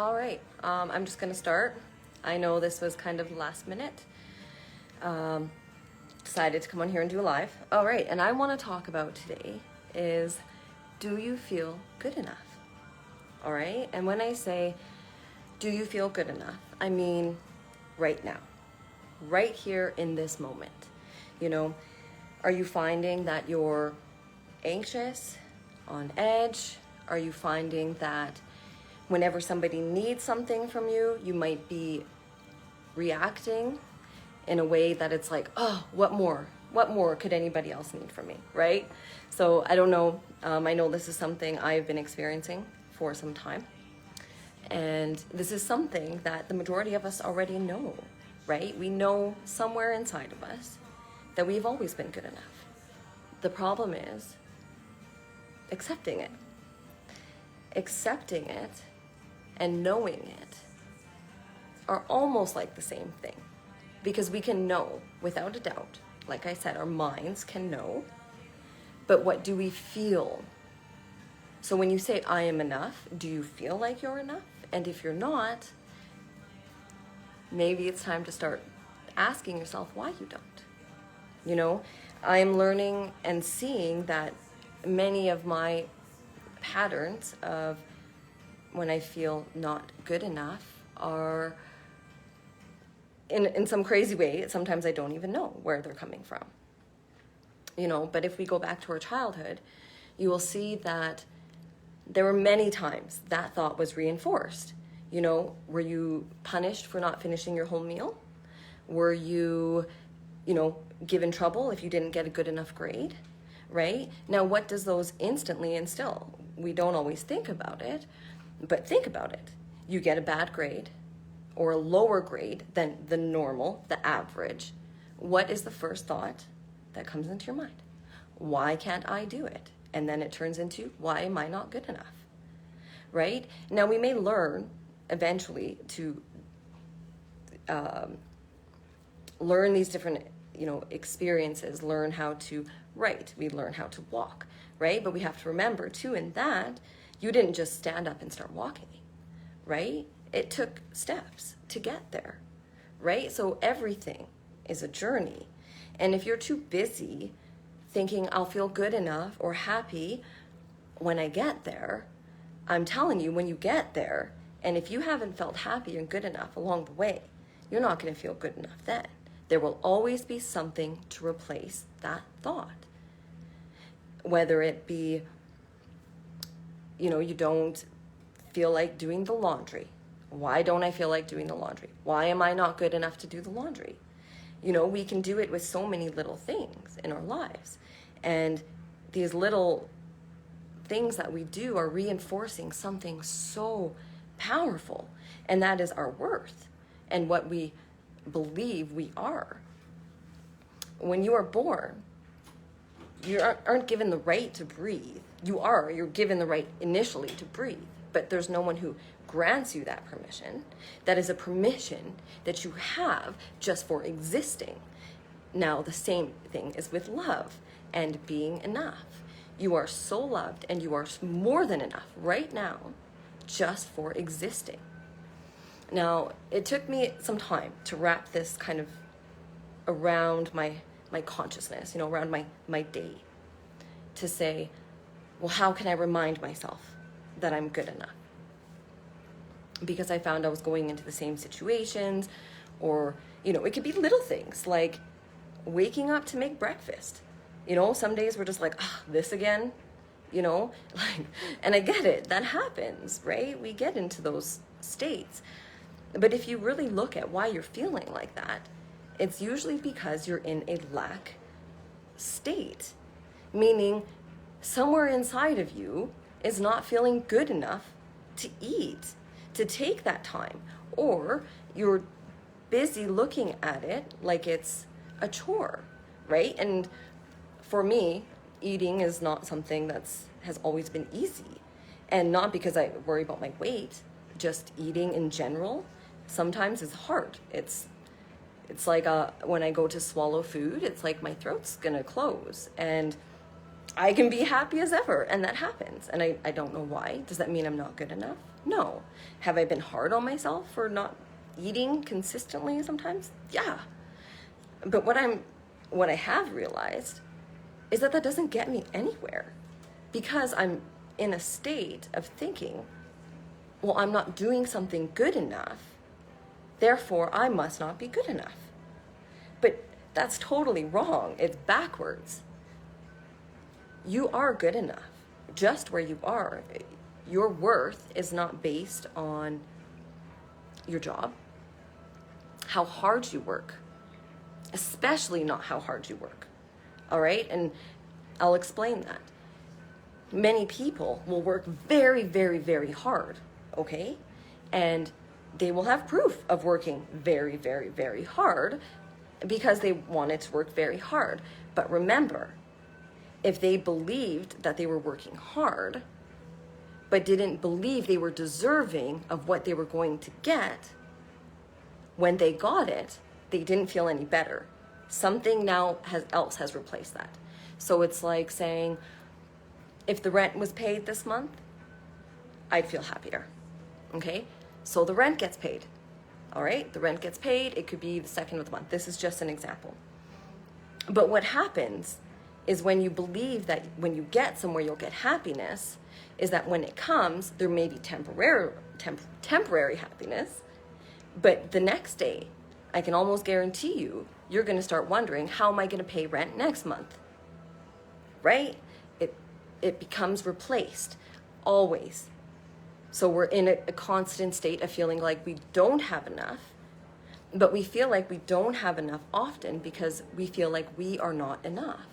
All right, I'm just gonna start. I know this was kind of last minute. Decided to come on here and do a live. All right, and I want to talk about today is, do you feel good enough? All right, and when I say, do you feel good enough? I mean, right now, right here in this moment. You know, are you finding that you're anxious, on edge? Are you finding that whenever somebody needs something from you, you might be reacting in a way that it's like, oh, what more? What more could anybody else need from me, right? So I don't know. I know this is something I've been experiencing for some time. And this is something that the majority of us already know, right? We know somewhere inside of us that we've always been good enough. The problem is accepting it. Accepting it and knowing it are almost like the same thing, because we can know without a doubt. Like I said, our minds can know, but what do we feel? So when you say I am enough, do you feel like you're enough? And if you're not, maybe it's time to start asking yourself why you don't. You know, I'm learning and seeing that many of my patterns of when I feel not good enough are in some crazy way. Sometimes I don't even know where they're coming from. You know, but if we go back to our childhood, you will see that there were many times that thought was reinforced. You know, were you punished for not finishing your whole meal? Were you, given trouble if you didn't get a good enough grade, right? Now, what does those instantly instill? We don't always think about it, but think about it. You get a bad grade or a lower grade than the normal, the average. What is the first thought that comes into your mind? Why can't I do it? And then it turns into, why am I not good enough? Right? Now, we may learn eventually to learn these different, experiences, learn how to write, we learn how to walk, right? But we have to remember too, in that, you didn't just stand up and start walking, right? It took steps to get there, right? So everything is a journey. And if you're too busy thinking I'll feel good enough or happy when I get there, I'm telling you, when you get there, and if you haven't felt happy and good enough along the way, you're not going to feel good enough then. There will always be something to replace that thought. Whether it be, you don't feel like doing the laundry. Why don't I feel like doing the laundry? Why am I not good enough to do the laundry? We can do it with so many little things in our lives. And these little things that we do are reinforcing something so powerful, and that is our worth and what we believe we are. When you are born, you aren't given the right to breathe. You're given the right initially to breathe, but there's no one who grants you that permission. That is a permission that you have just for existing. Now, the same thing is with love and being enough. You are so loved and you are more than enough right now just for existing. Now, it took me some time to wrap this kind of around my consciousness, around my day, to say, well, how can I remind myself that I'm good enough? Because I found I was going into the same situations, or, it could be little things like waking up to make breakfast. Some days we're just like, this again, and I get it, that happens, right? We get into those states. But if you really look at why you're feeling like that, it's usually because you're in a lack state, meaning somewhere inside of you is not feeling good enough to eat, to take that time, or you're busy looking at it like it's a chore, right? And for me, eating is not something has always been easy, and not because I worry about my weight, just eating in general sometimes is hard. It's like when I go to swallow food, it's like my throat's gonna close, and I can be happy as ever, and that happens. And I don't know why. Does that mean I'm not good enough? No. Have I been hard on myself for not eating consistently sometimes? Yeah. But what I have realized is that doesn't get me anywhere, because I'm in a state of thinking, well, I'm not doing something good enough, therefore I must not be good enough. But that's totally wrong. It's backwards. You are good enough just where you are. Your worth is not based on your job, how hard you work, especially not how hard you work. All right? And I'll explain that. Many people will work very, very, very hard, okay? And they will have proof of working very, very, very hard because they wanted to work very hard. But remember, if they believed that they were working hard, but didn't believe they were deserving of what they were going to get, when they got it, they didn't feel any better. Something else has replaced that. So it's like saying, if the rent was paid this month, I'd feel happier. Okay? So the rent gets paid. All right? The rent gets paid. It could be the second of the month. This is just an example. But what happens is when you believe that when you get somewhere you'll get happiness, is that when it comes, there may be temporary happiness, but the next day, I can almost guarantee you, you're going to start wondering, how am I going to pay rent next month? Right? It becomes replaced, always. So we're in a constant state of feeling like we don't have enough, but we feel like we don't have enough often because we feel like we are not enough.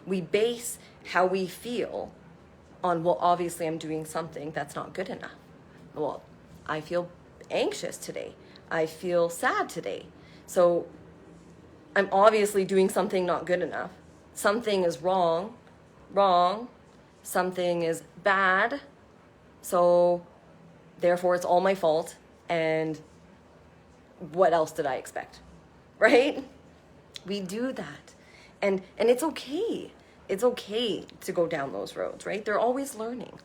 We base how we feel on, well, obviously I'm doing something that's not good enough. Well, I feel anxious today. I feel sad today. So I'm obviously doing something not good enough. Something is wrong. Something is bad. So therefore it's all my fault. And what else did I expect? Right? We do that. And it's okay. It's okay to go down those roads, right? They're always learning.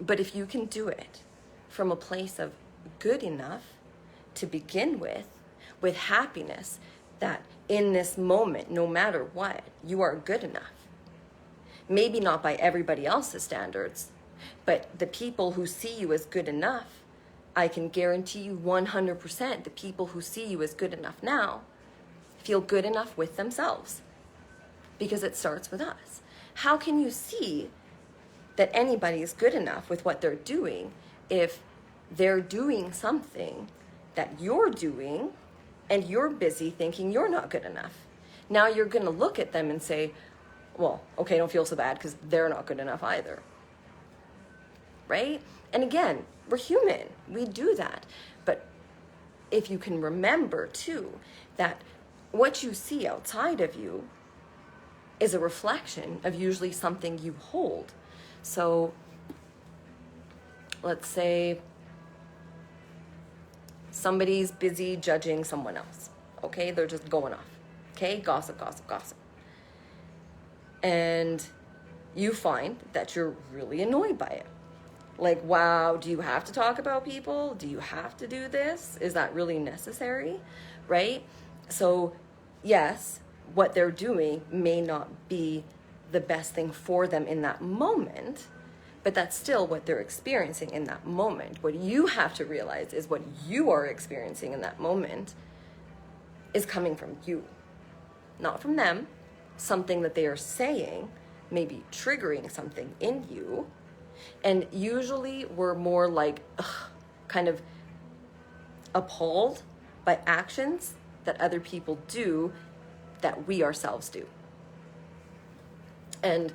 But if you can do it from a place of good enough to begin with happiness, that in this moment, no matter what, you are good enough. Maybe not by everybody else's standards, but the people who see you as good enough, I can guarantee you 100% the people who see you as good enough now feel good enough with themselves, because it starts with us. How can you see that anybody is good enough with what they're doing if they're doing something that you're doing and you're busy thinking you're not good enough? Now you're going to look at them and say, well, okay, don't feel so bad because they're not good enough either. Right? And again, we're human. We do that. But if you can remember too that what you see outside of you is a reflection of usually something you hold. So let's say somebody's busy judging someone else. Okay, they're just going off. Okay, gossip. And you find that you're really annoyed by it. Like, wow, do you have to talk about people? Do you have to do this? Is that really necessary? Right? So, yes, what they're doing may not be the best thing for them in that moment, but that's still what they're experiencing in that moment. What you have to realize is what you are experiencing in that moment is coming from you, not from them. Something that they are saying may be triggering something in you. And usually we're more like kind of appalled by actions that other people do that we ourselves do. And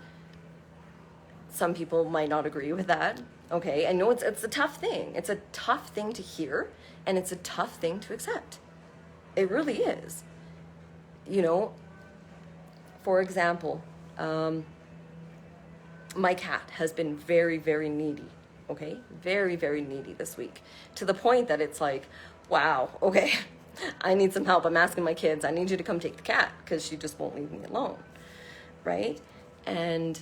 some people might not agree with that. Okay, I know it's a tough thing. It's a tough thing to hear, and it's a tough thing to accept. It really is. You know, for example, my cat has been very, very needy, okay? Very, very needy this week, to the point that it's like, wow, okay, I need some help. I'm asking my kids, I need you to come take the cat because she just won't leave me alone, right? And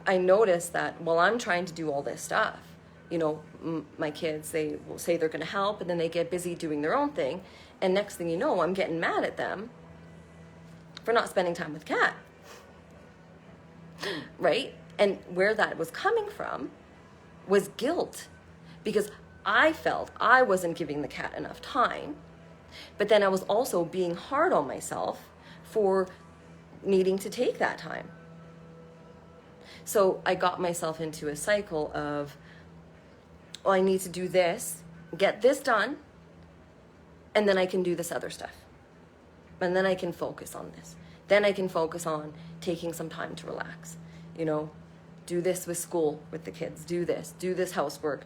I noticed that while I'm trying to do all this stuff, you know, my kids, they will say they're going to help, and then they get busy doing their own thing. And next thing you know, I'm getting mad at them for not spending time with Kat, right? And where that was coming from was guilt, because I felt I wasn't giving the cat enough time, but then I was also being hard on myself for needing to take that time. So I got myself into a cycle of, oh, I need to do this, get this done, and then I can do this other stuff. And then I can focus on this. Then I can focus on taking some time to relax. You know, do this with school, with the kids, do this housework,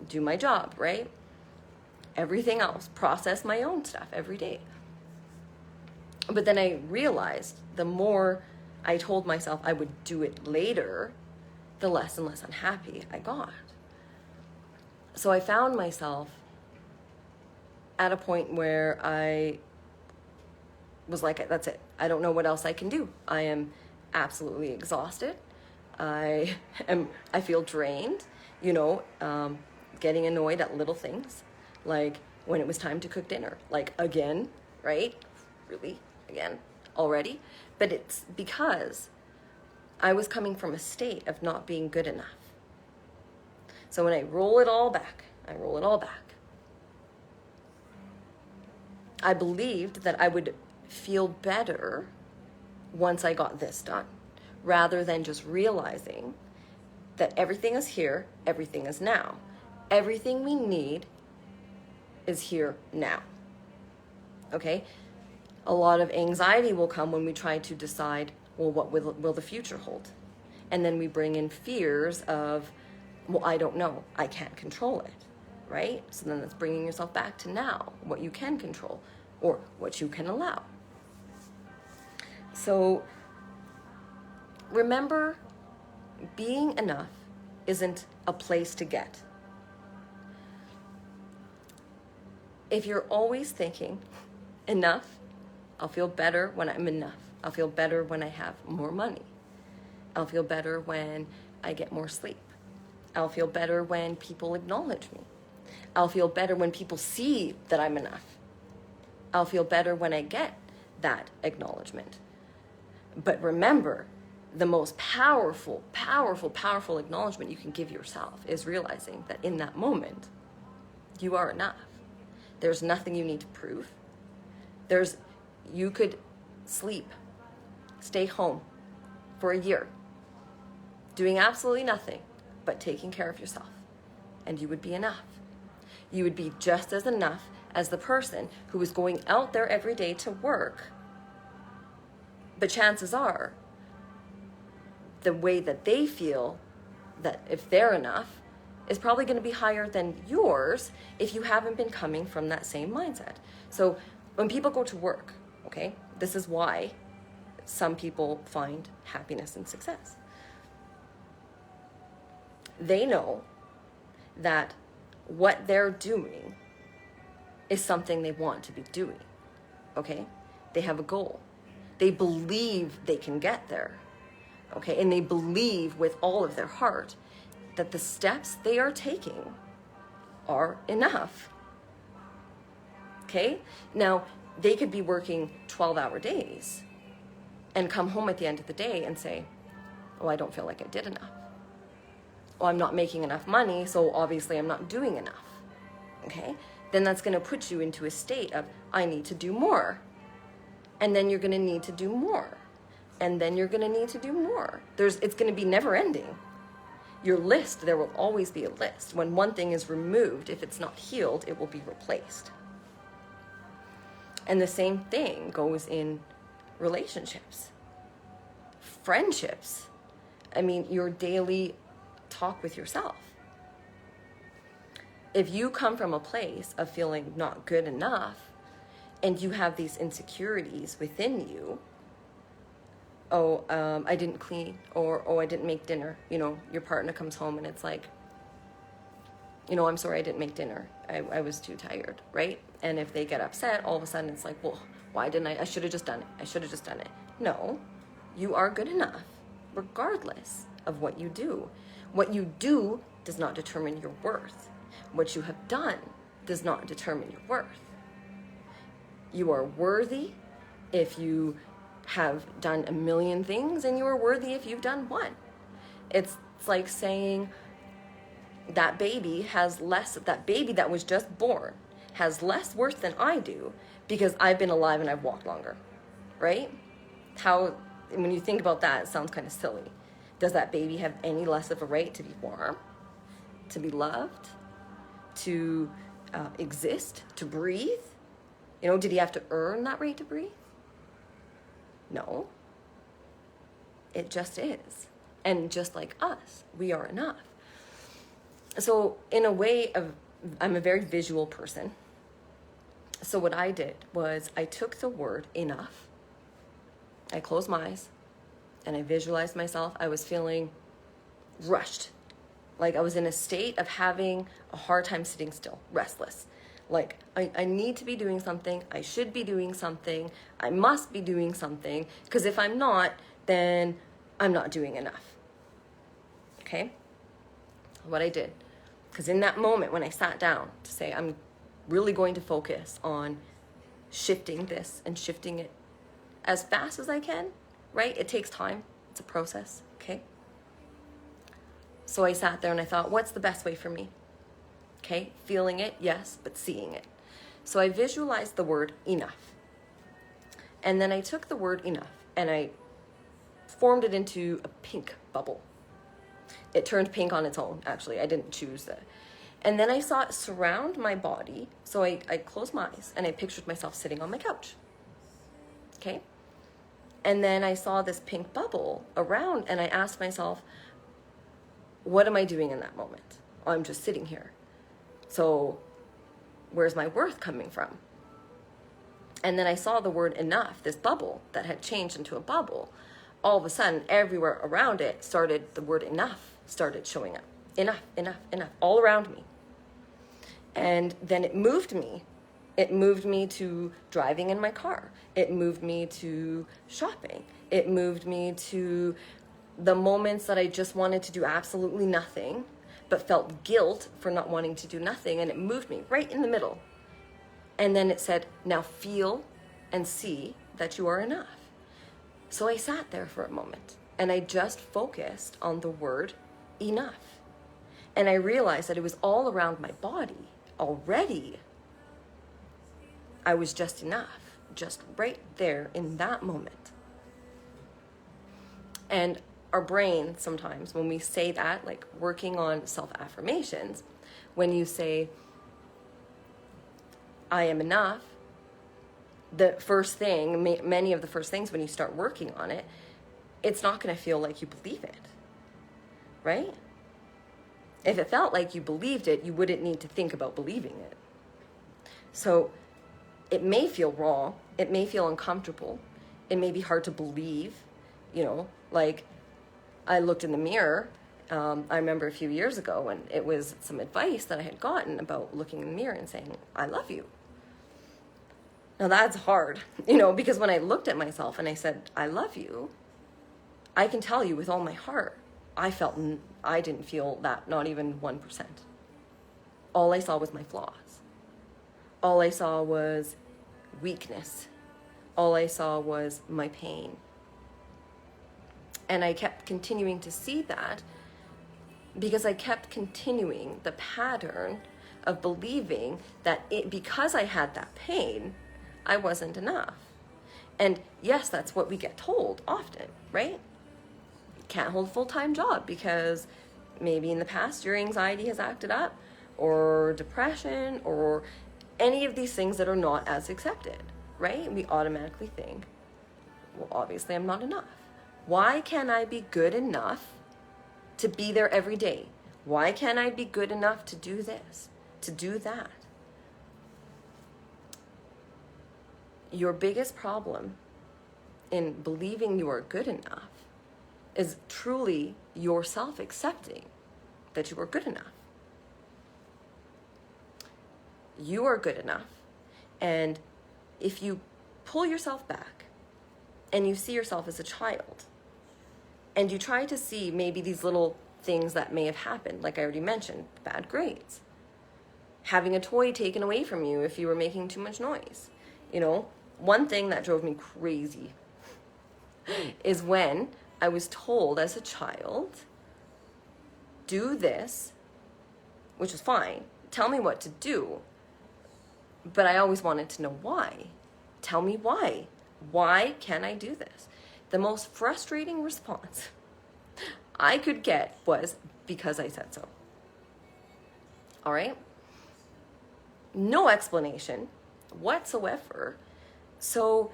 do my job, right? Everything else, process my own stuff every day. But then I realized the more I told myself I would do it later, the less and less unhappy I got. So I found myself at a point where I was like, that's it. I don't know what else I can do. I am absolutely exhausted. I feel drained, you know, getting annoyed at little things, like when it was time to cook dinner, like again, right? Really, again, already? But it's because I was coming from a state of not being good enough. So when I roll it all back, I believed that I would feel better once I got this done, rather than just realizing that everything is here, everything is now. Everything we need is here now. Okay? A lot of anxiety will come when we try to decide, well, what will the future hold? And then we bring in fears of, well, I don't know, I can't control it, right? So then that's bringing yourself back to now, what you can control or what you can allow. So remember, being enough isn't a place to get. If you're always thinking, enough, I'll feel better when I'm enough. I'll feel better when I have more money. I'll feel better when I get more sleep. I'll feel better when people acknowledge me. I'll feel better when people see that I'm enough. I'll feel better when I get that acknowledgement. But remember, the most powerful acknowledgement you can give yourself is realizing that in that moment, you are enough. There's nothing you need to prove. You could sleep, stay home for a year, doing absolutely nothing but taking care of yourself, and you would be enough. You would be just as enough as the person who is going out there every day to work. But chances are, the way that they feel that if they're enough is probably going to be higher than yours if you haven't been coming from that same mindset. So when people go to work, okay, this is why some people find happiness and success. They know that what they're doing is something they want to be doing, okay? They have a goal. They believe they can get there, okay? And they believe with all of their heart that the steps they are taking are enough, okay? Now, they could be working 12-hour days and come home at the end of the day and say, oh, I don't feel like I did enough. Oh, I'm not making enough money, so obviously I'm not doing enough, okay? Then that's going to put you into a state of, I need to do more. And then you're going to need to do more. And then you're going to need to do more. It's going to be never ending. Your list, there will always be a list. When one thing is removed, if it's not healed, it will be replaced. And the same thing goes in relationships, friendships. I mean, your daily talk with yourself. If you come from a place of feeling not good enough and you have these insecurities within you, I didn't clean, or I didn't make dinner. You know, your partner comes home and it's like, I'm sorry I didn't make dinner. I was too tired, right? And if they get upset, all of a sudden it's like, well, why didn't I should have just done it. I should have just done it. No, you are good enough, regardless of what you do. What you do does not determine your worth. What you have done does not determine your worth. You are worthy if you have done a million things, and you are worthy if you've done one. It's like saying that baby that was just born has less worth than I do because I've been alive and I've walked longer, right? When you think about that, it sounds kind of silly. Does that baby have any less of a right to be warm, to be loved, to exist, to breathe? Did he have to earn that right to breathe? No. It just is. And just like us, we are enough. So in a way I'm a very visual person. So what I did was I took the word enough, I closed my eyes, and I visualized myself. I was feeling rushed. Like I was in a state of having a hard time sitting still, restless. Like I need to be doing something. I should be doing something. I must be doing something. Because if I'm not, then I'm not doing enough. Okay? What I did. Because in that moment when I sat down to say, I'm really going to focus on shifting this and shifting it as fast as I can, right? It takes time. It's a process, okay? So I sat there and I thought, what's the best way for me? Okay, feeling it, yes, but seeing it. So I visualized the word enough. And then I took the word enough and I formed it into a pink bubble. It turned pink on its own, actually. I didn't choose that. And then I saw it surround my body. So I closed my eyes and I pictured myself sitting on my couch. Okay? And then I saw this pink bubble around and I asked myself, what am I doing in that moment? Oh, I'm just sitting here. So where's my worth coming from? And then I saw the word enough, this bubble that had changed into a bubble. All of a sudden, everywhere around it the word enough started showing up. Enough, enough, enough, all around me. And then it moved me. It moved me to driving in my car. It moved me to shopping. It moved me to the moments that I just wanted to do absolutely nothing, but felt guilt for not wanting to do nothing. And it moved me right in the middle. And then it said, now feel and see that you are enough. So I sat there for a moment and I just focused on the word enough. And I realized that it was all around my body already. I was just enough, just right there in that moment. And our brain sometimes, when we say that, like working on self-affirmations, when you say, I am enough, the first thing, many of the first things when you start working on it, it's not going to feel like you believe it, right? If it felt like you believed it, you wouldn't need to think about believing it. So it may feel wrong. It may feel uncomfortable. It may be hard to believe, like I looked in the mirror. I remember a few years ago and it was some advice that I had gotten about looking in the mirror and saying, I love you. Now that's hard, because when I looked at myself and I said, I love you, I can tell you with all my heart, I didn't feel that, not even 1%. All I saw was my flaws. All I saw was weakness. All I saw was my pain. And I kept continuing to see that because I kept continuing the pattern of believing that because I had that pain, I wasn't enough. And yes, that's what we get told often, right? Can't hold a full-time job because maybe in the past your anxiety has acted up, or depression, or any of these things that are not as accepted, right? We automatically think, well, obviously I'm not enough. Why can't I be good enough to be there every day? Why can't I be good enough to do this, to do that? Your biggest problem in believing you are good enough is truly yourself accepting that you are good enough. you are good enough. And if you pull yourself back and you see yourself as a child and you try to see maybe these little things that may have happened, like I already mentioned, bad grades, having a toy taken away from you if you were making too much noise. You know, one thing that drove me crazy is when I was told as a child, do this, which is fine. Tell me what to do. But I always wanted to know why. Tell me why. Why can't I do this? The most frustrating response I could get was, because I said so. All right? No explanation whatsoever. So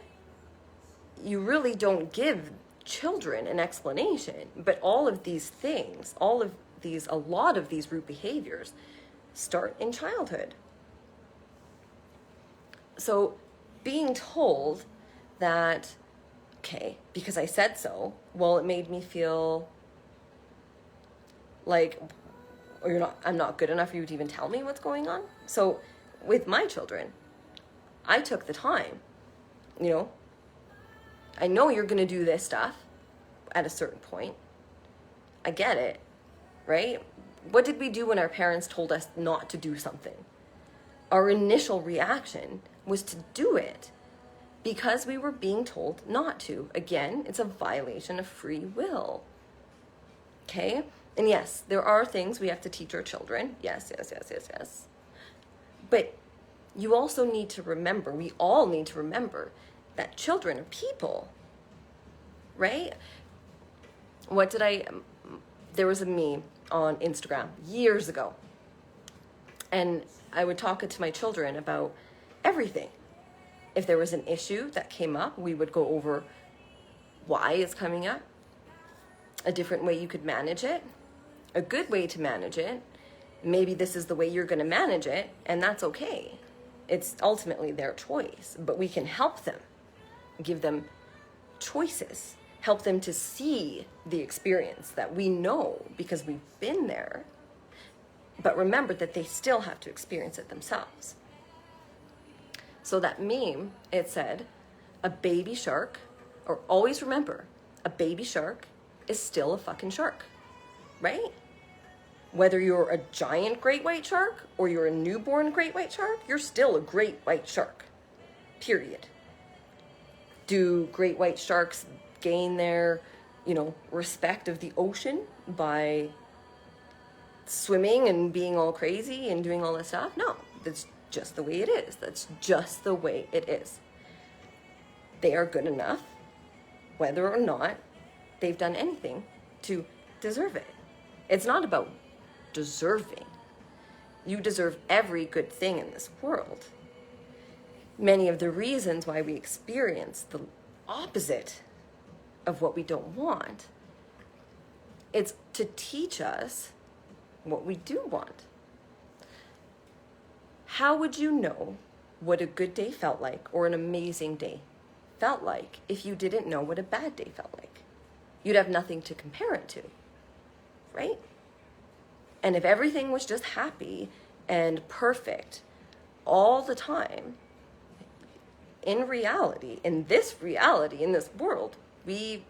you really don't give children an explanation, but all of these things, a lot of these root behaviors start in childhood. So being told that, okay, because I said so, well, it made me feel like, I'm not good enough for you to even tell me what's going on. So with my children, I took the time, I know you're going to do this stuff at a certain point. I get it, right? What did we do when our parents told us not to do something? Our initial reaction was to do it because we were being told not to. Again, it's a violation of free will. Okay? And yes, there are things we have to teach our children. Yes. But you also need to remember, we all need to remember that children are people, right? There was a meme on Instagram years ago, and I would talk to my children about everything. If there was an issue that came up, we would go over why it's coming up, a different way you could manage it, a good way to manage it. Maybe this is the way you're going to manage it, and that's okay. It's ultimately their choice, but we can help them, give them choices, help them to see the experience that we know because we've been there. But remember that they still have to experience it themselves. So that meme, it said, a baby shark, or always remember, a baby shark is still a fucking shark, right? Whether you're a giant great white shark or you're a newborn great white shark, you're still a great white shark, period. Do great white sharks gain their, respect of the ocean by swimming and being all crazy and doing all this stuff? No, that's just the way it is. That's just the way it is. They are good enough, whether or not they've done anything to deserve it. It's not about deserving. You deserve every good thing in this world. Many of the reasons why we experience the opposite of what we don't want, it's to teach us what we do want. How would you know what a good day felt like or an amazing day felt like if you didn't know what a bad day felt like? You'd have nothing to compare it to, right? And if everything was just happy and perfect all the time, in this world, we,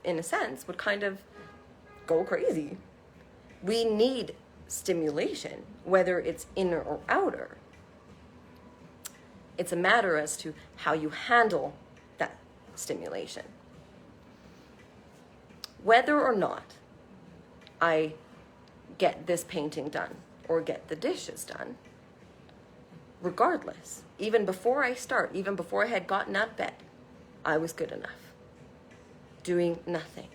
in a sense, would kind of go crazy. We need stimulation, whether it's inner or outer. It's a matter as to how you handle that stimulation. Whether or not I get this painting done or get the dishes done, regardless, even before I had gotten out of bed, I was good enough. Doing nothing.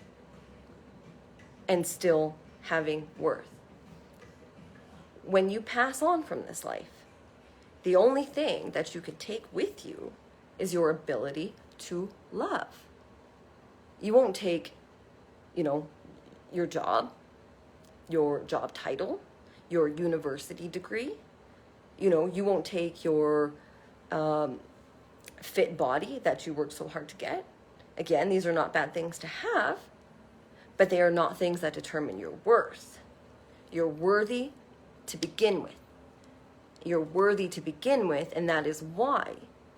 And still having worth. When you pass on from this life, the only thing that you could take with you is your ability to love. You won't take, your job title, your university degree. You won't take your fit body that you worked so hard to get. Again, these are not bad things to have, but they are not things that determine your worth. You're worthy to begin with. You're worthy to begin with, and that is why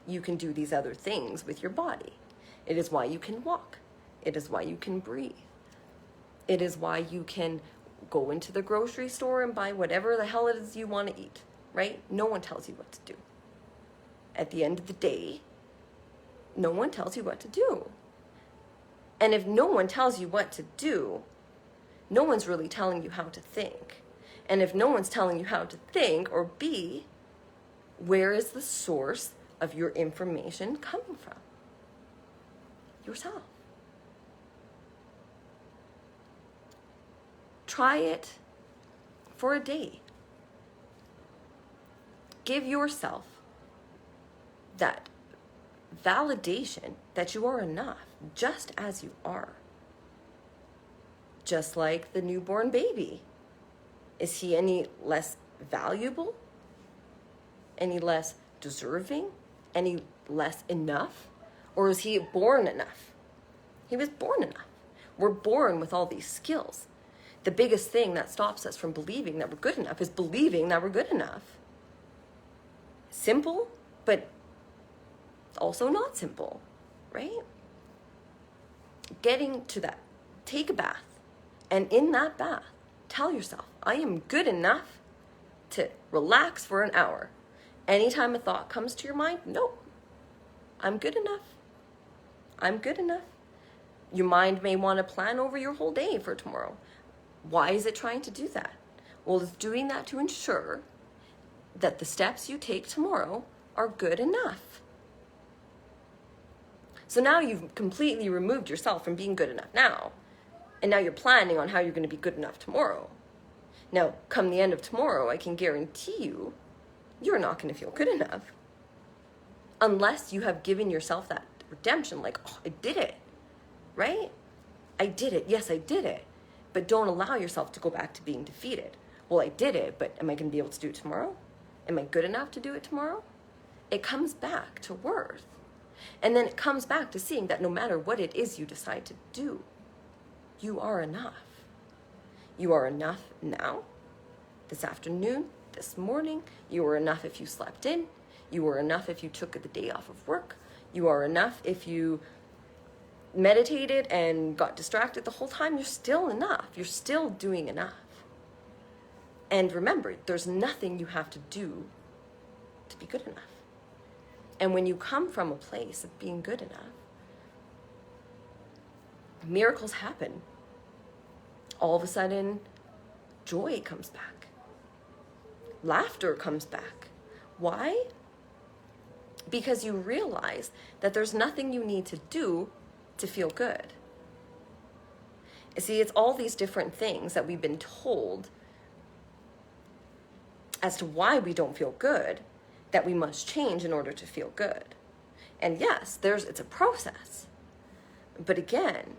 you can do these other things with your body. It is why you can walk. It is why you can breathe. It is why you can go into the grocery store and buy whatever the hell it is you want to eat, right? No one tells you what to do. At the end of the day, no one tells you what to do. And if no one tells you what to do, no one's really telling you how to think. And if no one's telling you how to think or be, where is the source of your information coming from? Yourself. Try it for a day. Give yourself that validation that you are enough just as you are. Just like the newborn baby. Is he any less valuable? Any less deserving? Any less enough? Or is he born enough? He was born enough. We're born with all these skills. The biggest thing that stops us from believing that we're good enough is believing that we're good enough. Simple, but also not simple, right? Getting to that. Take a bath. And in that bath, tell yourself, I am good enough to relax for an hour. Anytime a thought comes to your mind, no, I'm good enough. I'm good enough. Your mind may want to plan over your whole day for tomorrow. Why is it trying to do that? Well, it's doing that to ensure that the steps you take tomorrow are good enough. So now you've completely removed yourself from being good enough now. And now you're planning on how you're going to be good enough tomorrow. Now, come the end of tomorrow, I can guarantee you, you're not going to feel good enough. Unless you have given yourself that redemption, like, oh, I did it, right? I did it. Yes, I did it. But don't allow yourself to go back to being defeated. Well, I did it, but am I going to be able to do it tomorrow? Am I good enough to do it tomorrow? It comes back to worth. And then it comes back to seeing that no matter what it is you decide to do, you are enough. You are enough now, this afternoon, this morning. You are enough if you slept in. You are enough if you took the day off of work. You are enough if you meditated and got distracted the whole time. You're still enough. You're still doing enough. And remember, there's nothing you have to do to be good enough. And when you come from a place of being good enough, miracles happen. All of a sudden, joy comes back. Laughter comes back. Why? Because you realize that there's nothing you need to do to feel good. You see, it's all these different things that we've been told as to why we don't feel good that we must change in order to feel good. And yes, it's a process. But again,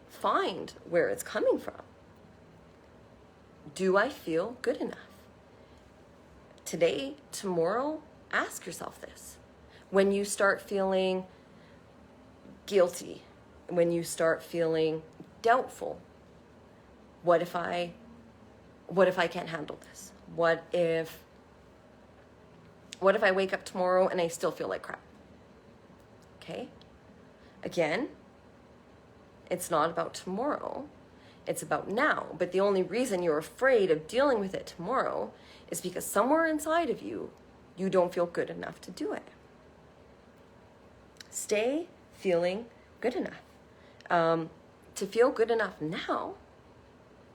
find where it's coming from. Do I feel good enough? Today, tomorrow, ask yourself this. When you start feeling guilty, when you start feeling doubtful, what if I can't handle this? What if I wake up tomorrow and I still feel like crap? Okay? Again, it's not about tomorrow. It's about now. But the only reason you're afraid of dealing with it tomorrow is because somewhere inside of you, you don't feel good enough to do it. Stay feeling good enough. To feel good enough now,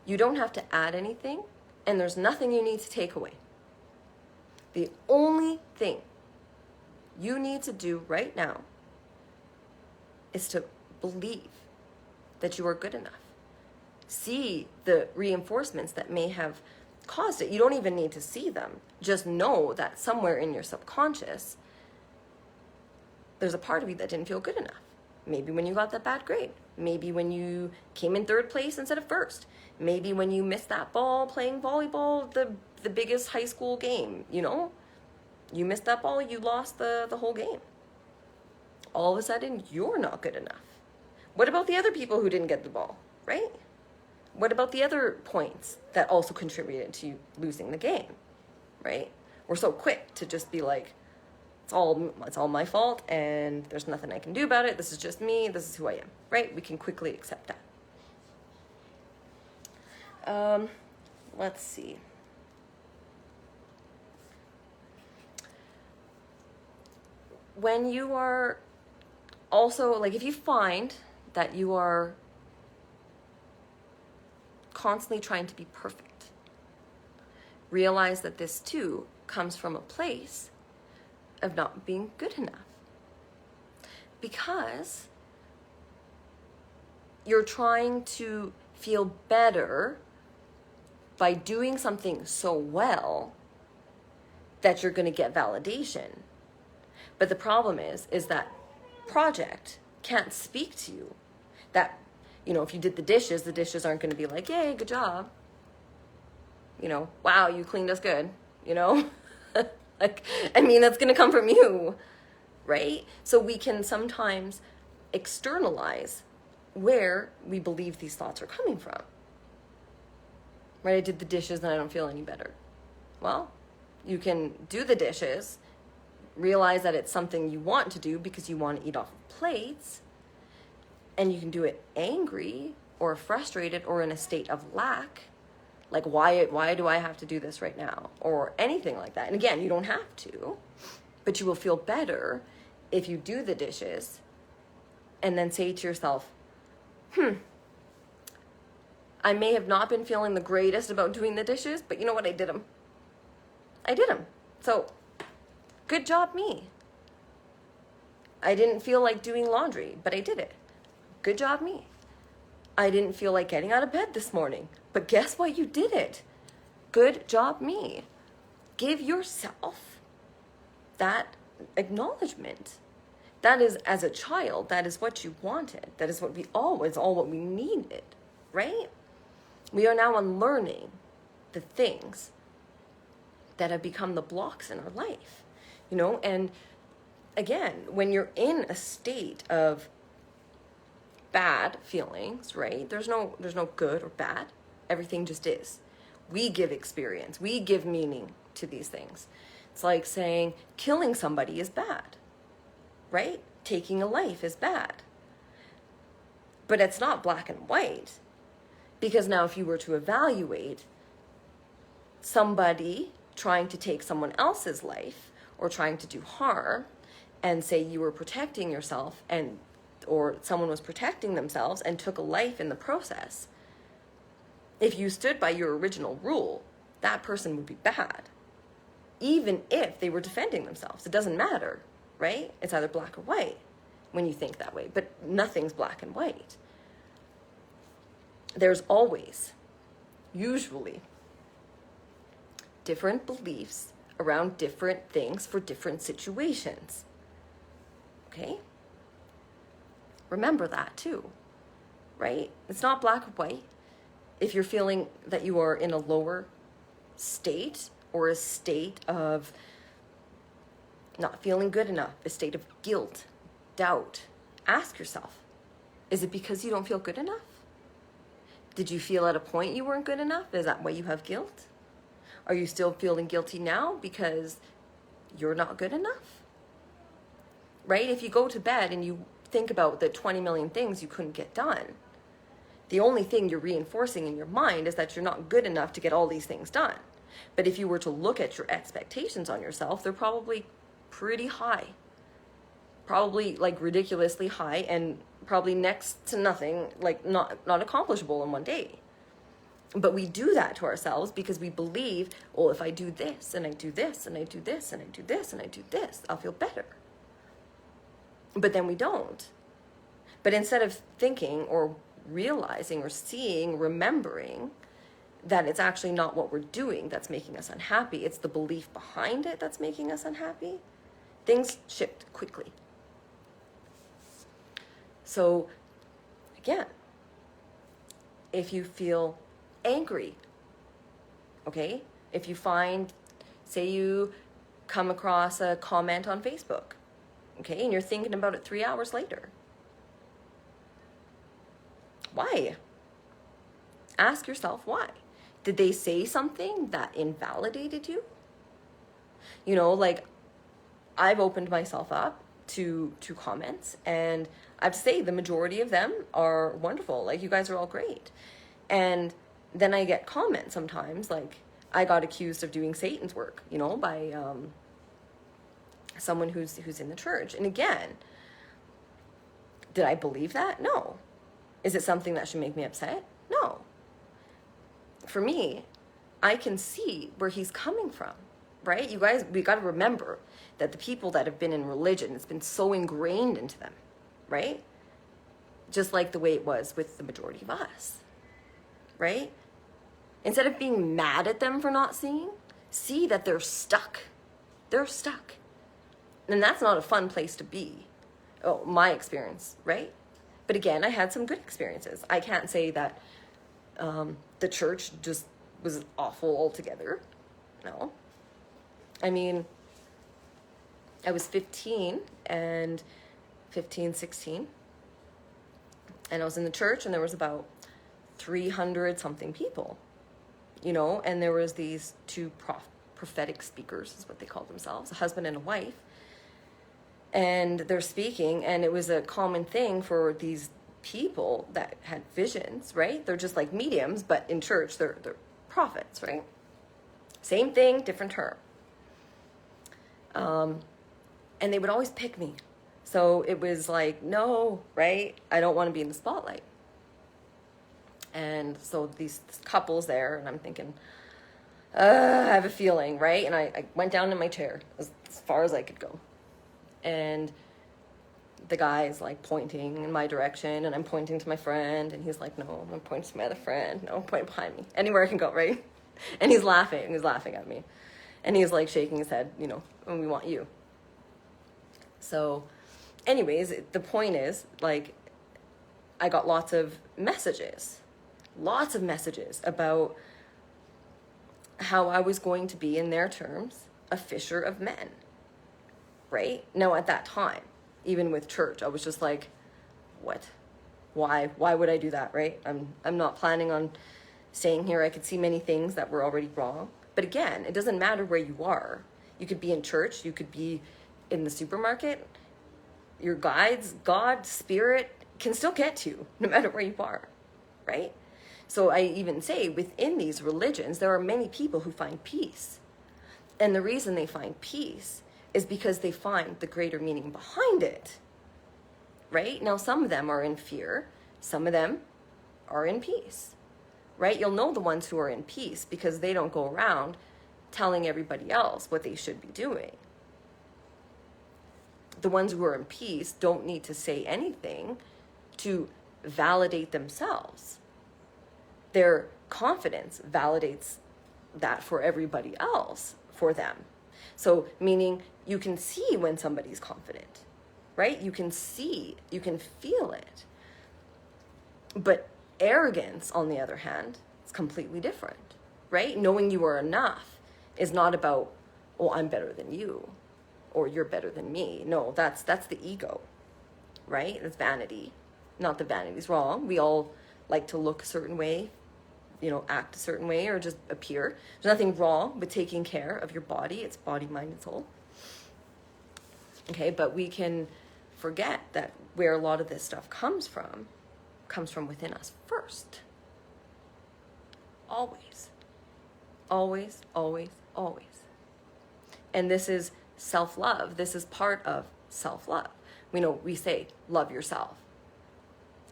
you don't have to add anything, and there's nothing you need to take away. The only thing you need to do right now is to believe that you are good enough. See the reinforcements that may have caused it. You don't even need to see them. Just know that somewhere in your subconscious, there's a part of you that didn't feel good enough. Maybe when you got that bad grade. Maybe when you came in third place instead of first. Maybe when you missed that ball playing volleyball, the biggest high school game, you know? You missed that ball, you lost the whole game. All of a sudden, you're not good enough. What about the other people who didn't get the ball, right? What about the other points that also contributed to you losing the game, right? We're so quick to just be like, it's all my fault and there's nothing I can do about it. This is just me. This is who I am, right? We can quickly accept that. Let's see. When you are also, like, if you find that you are constantly trying to be perfect, realize that this too comes from a place of not being good enough. Because you're trying to feel better by doing something so well that you're going to get validation. But the problem is that project can't speak to you. That, if you did the dishes aren't going to be like, yay, good job. Wow, you cleaned us good, that's going to come from you, right? So we can sometimes externalize where we believe these thoughts are coming from. Right? I did the dishes and I don't feel any better. Well, you can do the dishes, realize that it's something you want to do because you want to eat off of plates, and you can do it angry or frustrated or in a state of lack. Like, why do I have to do this right now? Or anything like that. And again, you don't have to, but you will feel better if you do the dishes and then say to yourself, I may have not been feeling the greatest about doing the dishes, but you know what? I did them. So, good job me. I didn't feel like doing laundry, but I did it. Good job me. I didn't feel like getting out of bed this morning, but guess what? You did it. Good job me. Give yourself that acknowledgement. That is, as a child, that is what you wanted. That is what all what we needed, right? We are now unlearning the things that have become the blocks in our life, and again, when you're in a state of bad feelings, right? There's no good or bad. Everything just is. We give experience. We give meaning to these things. It's like saying killing somebody is bad, right? Taking a life is bad. But it's not black and white. Because now if you were to evaluate somebody trying to take someone else's life or trying to do harm, and say you were protecting yourself or someone was protecting themselves and took a life in the process, if you stood by your original rule, that person would be bad. Even if they were defending themselves. It doesn't matter, right? It's either black or white when you think that way, but nothing's black and white. There's always, usually, different beliefs around different things for different situations. Okay? Remember that too, right? It's not black or white. If you're feeling that you are in a lower state or a state of not feeling good enough, a state of guilt, doubt, ask yourself, is it because you don't feel good enough? Did you feel at a point you weren't good enough? Is that why you have guilt? Are you still feeling guilty now because you're not good enough? Right? If you go to bed and you think about the 20 million things you couldn't get done, the only thing you're reinforcing in your mind is that you're not good enough to get all these things done. But if you were to look at your expectations on yourself, they're probably pretty high. Probably like ridiculously high and probably next to nothing, like not accomplishable in one day. But we do that to ourselves because we believe, well, if I do this and I do this and I do this and I do this and I do this, I'll feel better. But then we don't. But instead of thinking or realizing or seeing, remembering that it's actually not what we're doing that's making us unhappy, it's the belief behind it that's making us unhappy, things shift quickly. So, again, if you feel angry, okay? If you find, say you come across a comment on Facebook, okay, and you're thinking about it 3 hours later. Why? Ask yourself why. Did they say something that invalidated you? You know, like, I've opened myself up to comments, and I have to say the majority of them are wonderful. Like, you guys are all great. And then I get comments sometimes, like, I got accused of doing Satan's work, you know, by someone who's in the church. And again, did I believe that? No. Is it something that should make me upset? No. For me, I can see where he's coming from, right? You guys, we got to remember that the people that have been in religion, it's been so ingrained into them, right? Just like the way it was with the majority of us, right? Instead of being mad at them for not seeing, see that they're stuck. They're stuck. And that's not a fun place to be. Oh, my experience, right? But again, I had some good experiences. I can't say that the church just was awful altogether. No. I mean, I was 16, and I was in the church, and there was about 300 something people, you know, and there was these two prophetic speakers, is what they called themselves, a husband and a wife. And they're speaking, and it was a common thing for these people that had visions, right? They're just like mediums, but in church, they're prophets, right? Same thing, different term. And they would always pick me. So it was like, no, right? I don't want to be in the spotlight. And so these couples there, and I'm thinking, I have a feeling, right? And I went down in my chair as far as I could go. And the guy is like pointing in my direction, and I'm pointing to my friend, and he's like, no, I'm pointing to my other friend. No, I'm pointing behind me. Anywhere I can go, right? And he's laughing at me. And he's like shaking his head, you know, and we want you. So anyways, the point is, like, I got lots of messages about how I was going to be, in their terms, a fisher of men. Right? Now, at that time, even with church, I was just like, what? Why would I do that, right? I'm not planning on staying here. I could see many things that were already wrong. But again, it doesn't matter where you are. You could be in church, you could be in the supermarket. Your guides, God, spirit can still get to you no matter where you are, right? So I even say within these religions, there are many people who find peace. And the reason they find peace is because they find the greater meaning behind it, right? Now, some of them are in fear. Some of them are in peace, right? You'll know the ones who are in peace because they don't go around telling everybody else what they should be doing. The ones who are in peace don't need to say anything to validate themselves. Their confidence validates that for everybody else, for them. So, meaning you can see when somebody's confident, right? You can see, you can feel it. But arrogance, on the other hand, is completely different, right? Knowing you are enough is not about, oh, I'm better than you, or you're better than me. No, that's the ego, right? It's vanity. Not that vanity's wrong. We all like to look a certain way, you know, act a certain way, or just appear. There's nothing wrong with taking care of your body. It's body, mind, and soul. Okay, but we can forget that where a lot of this stuff comes from within us first. Always. Always, always, always. And this is self-love. This is part of self-love. We say, love yourself.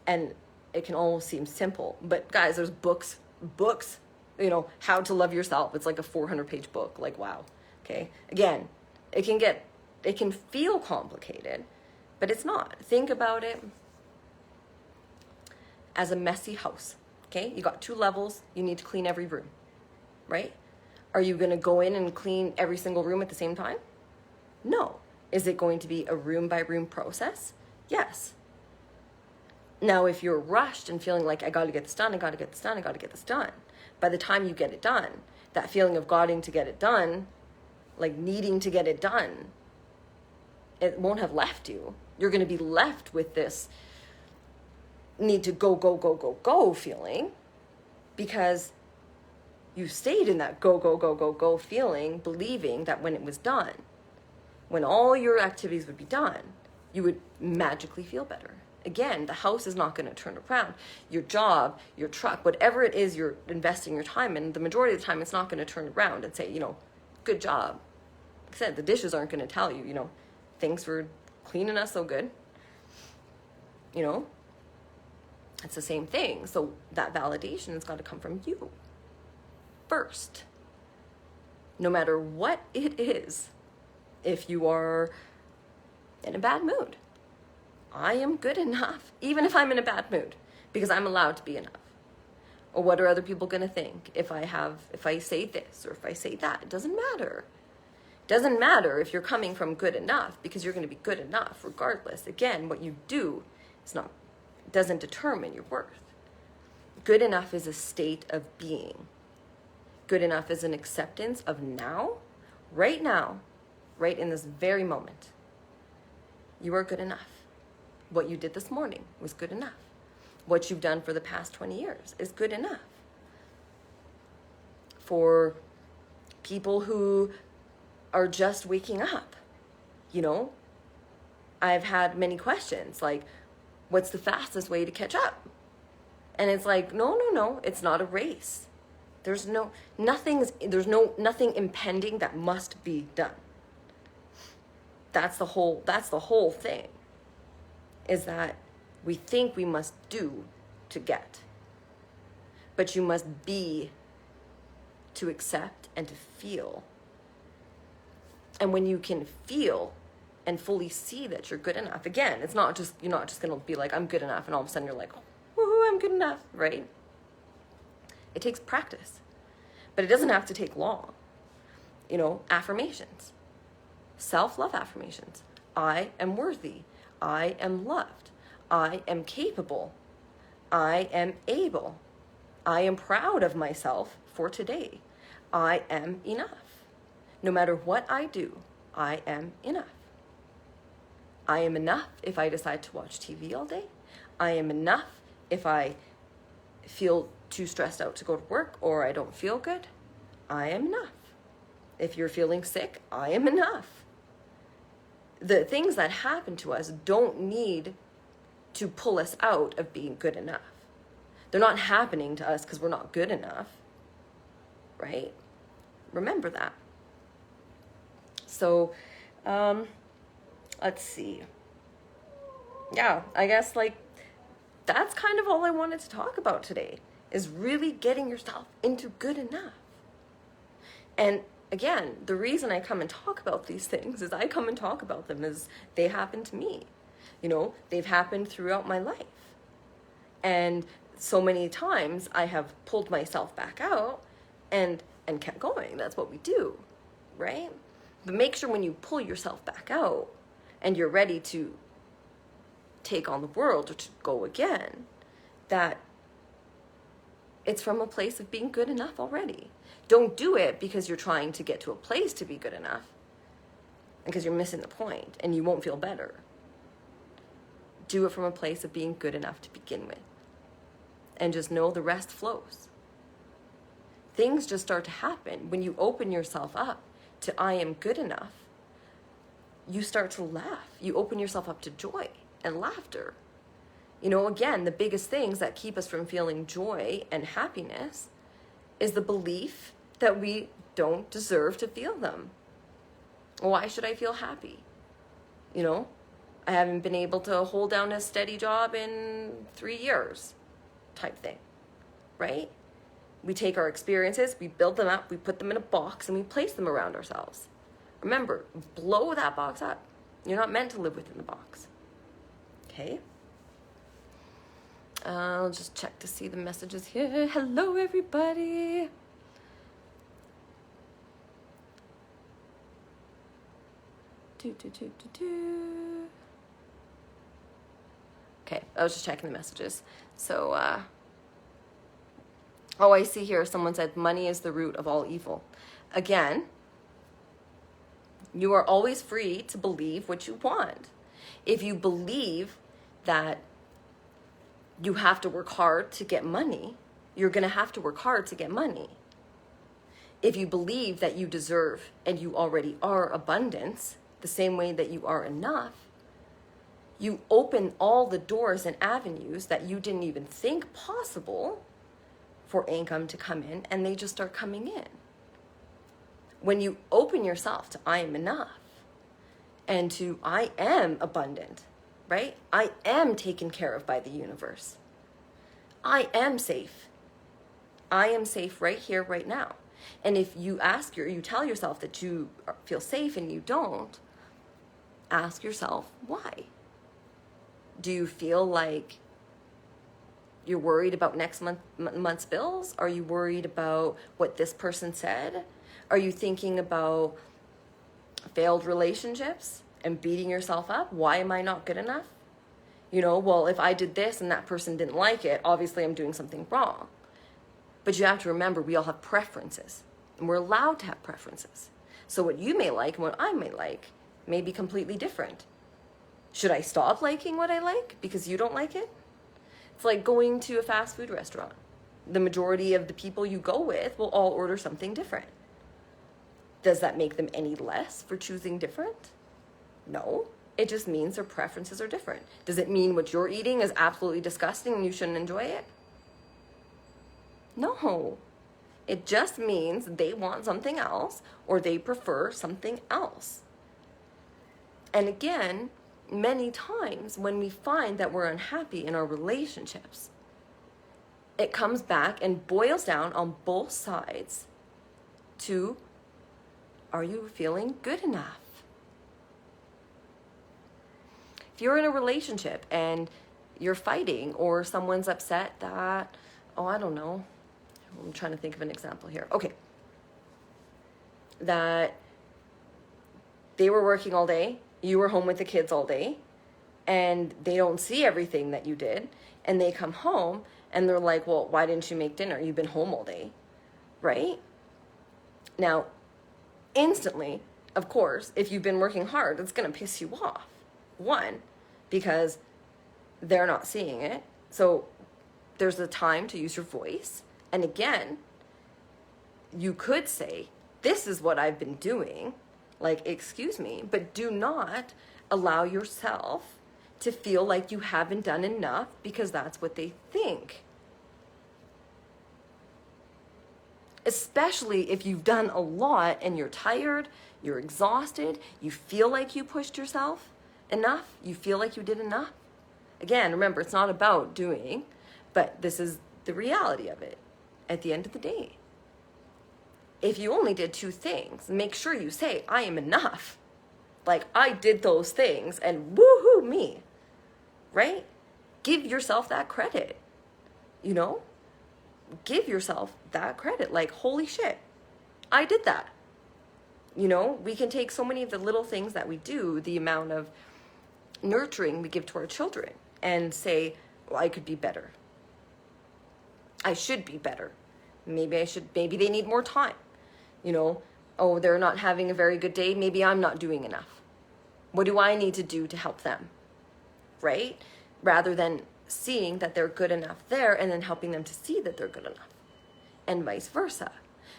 And it can almost seem simple. But guys, there's books, you know, how to love yourself. It's like a 400-page book. Like, wow. Okay. Again, it can feel complicated, but it's not. Think about it as a messy house. Okay. You got 2 levels. You need to clean every room, right? Are you going to go in and clean every single room at the same time? No. Is it going to be a room by room process? Yes. Now, if you're rushed and feeling like, I got to get this done, by the time you get it done, that feeling of getting to get it done, like needing to get it done, it won't have left you. You're going to be left with this need to go feeling, because You stayed in that go, go, go, go, go feeling, believing that when it was done, when all your activities would be done, you would magically feel better. Again, the house is not going to turn around. Your job, your truck, whatever it is you're investing your time in, the majority of the time it's not going to turn around and say, good job. Like I said, the dishes aren't going to tell you, thanks for cleaning us so good. It's the same thing. So that validation has got to come from you first. No matter what it is, if you are in a bad mood, I am good enough, even if I'm in a bad mood, because I'm allowed to be enough. Or what are other people going to think if I say this or if I say that? It doesn't matter. It doesn't matter if you're coming from good enough, because you're going to be good enough regardless. Again, what you do doesn't determine your worth. Good enough is a state of being. Good enough is an acceptance of now, right in this very moment. You are good enough. What you did this morning was good enough. What you've done for the past 20 years is good enough. For people who are just waking up, I've had many questions like, what's the fastest way to catch up? And it's like, no, it's not a race. There's nothing impending that must be done. That's the whole thing, is that we think we must do to get. But you must be to accept and to feel. And when you can feel and fully see that you're good enough, again, you're not just going to be like, I'm good enough, and all of a sudden you're like, woohoo, I'm good enough, right? It takes practice, but it doesn't have to take long. Affirmations, self-love affirmations. I am worthy. I am loved. I am capable. I am able. I am proud of myself for today. I am enough. No matter what I do, I am enough. I am enough if I decide to watch TV all day. I am enough if I feel too stressed out to go to work or I don't feel good. I am enough. If you're feeling sick, I am enough. The things that happen to us don't need to pull us out of being good enough. They're not happening to us because we're not good enough, right? Remember that. So, let's see. Yeah, I guess that's kind of all I wanted to talk about today, is really getting yourself into good enough. And again, the reason I come and talk about these things is I come and talk about them as they happen to me. They've happened throughout my life. And so many times I have pulled myself back out and kept going. That's what we do, right? But make sure when you pull yourself back out and you're ready to take on the world or to go again, that it's from a place of being good enough already. Don't do it because you're trying to get to a place to be good enough and because you're missing the point and you won't feel better. Do it from a place of being good enough to begin with. And just know the rest flows. Things just start to happen when you open yourself up to I am good enough. You start to laugh. You open yourself up to joy and laughter. Again, the biggest things that keep us from feeling joy and happiness is the belief that we don't deserve to feel them. Why should I feel happy? I haven't been able to hold down a steady job in 3 years type thing, right? We take our experiences, we build them up, we put them in a box, and we place them around ourselves. Remember, blow that box up. You're not meant to live within the box. Okay? I'll just check to see the messages here. Hello, everybody. Okay, I was just checking the messages. So, I see here someone said money is the root of all evil. Again, you are always free to believe what you want. If you believe that you have to work hard to get money, you're going to have to work hard to get money. If you believe that you deserve and you already are abundance, the same way that you are enough, you open all the doors and avenues that you didn't even think possible for income to come in, and they just start coming in. When you open yourself to I am enough and to I am abundant, right? I am taken care of by the universe. I am safe. I am safe right here, right now. And if you you tell yourself that you feel safe and you don't, ask yourself why. Do you feel like you're worried about next month's bills? Are you worried about what this person said? Are you thinking about failed relationships and beating yourself up? Why am I not good enough? Well, if I did this and that person didn't like it, obviously I'm doing something wrong. But you have to remember, we all have preferences, and we're allowed to have preferences. So what you may like and what I may like may be completely different. Should I stop liking what I like because you don't like it? It's like going to a fast food restaurant. The majority of the people you go with will all order something different. Does that make them any less for choosing different? No. It just means their preferences are different. Does it mean what you're eating is absolutely disgusting and you shouldn't enjoy it? No. It just means they want something else or they prefer something else. And again, many times when we find that we're unhappy in our relationships, it comes back and boils down on both sides to, are you feeling good enough? If you're in a relationship and you're fighting or someone's upset that, I don't know, I'm trying to think of an example here. Okay. That they were working all day, you were home with the kids all day, and they don't see everything that you did, and they come home and they're like, well, why didn't you make dinner? You've been home all day, right? Now, instantly, of course, if you've been working hard, it's going to piss you off. One, because they're not seeing it. So there's a time to use your voice. And again, you could say, this is what I've been doing. Like, excuse me, but do not allow yourself to feel like you haven't done enough because that's what they think. Especially if you've done a lot and you're tired, you're exhausted, you feel like you pushed yourself enough, you feel like you did enough. Again, remember, it's not about doing, but this is the reality of it at the end of the day. If you only did 2 things, make sure you say, I am enough. Like, I did those things and woohoo me, right? Give yourself that credit, Give yourself that credit. Like, holy shit, I did that. We can take so many of the little things that we do, the amount of nurturing we give to our children, and say, well, I could be better. I should be better. Maybe they need more time. They're not having a very good day. Maybe I'm not doing enough. What do I need to do to help them? Right? Rather than seeing that they're good enough there and then helping them to see that they're good enough, and vice versa.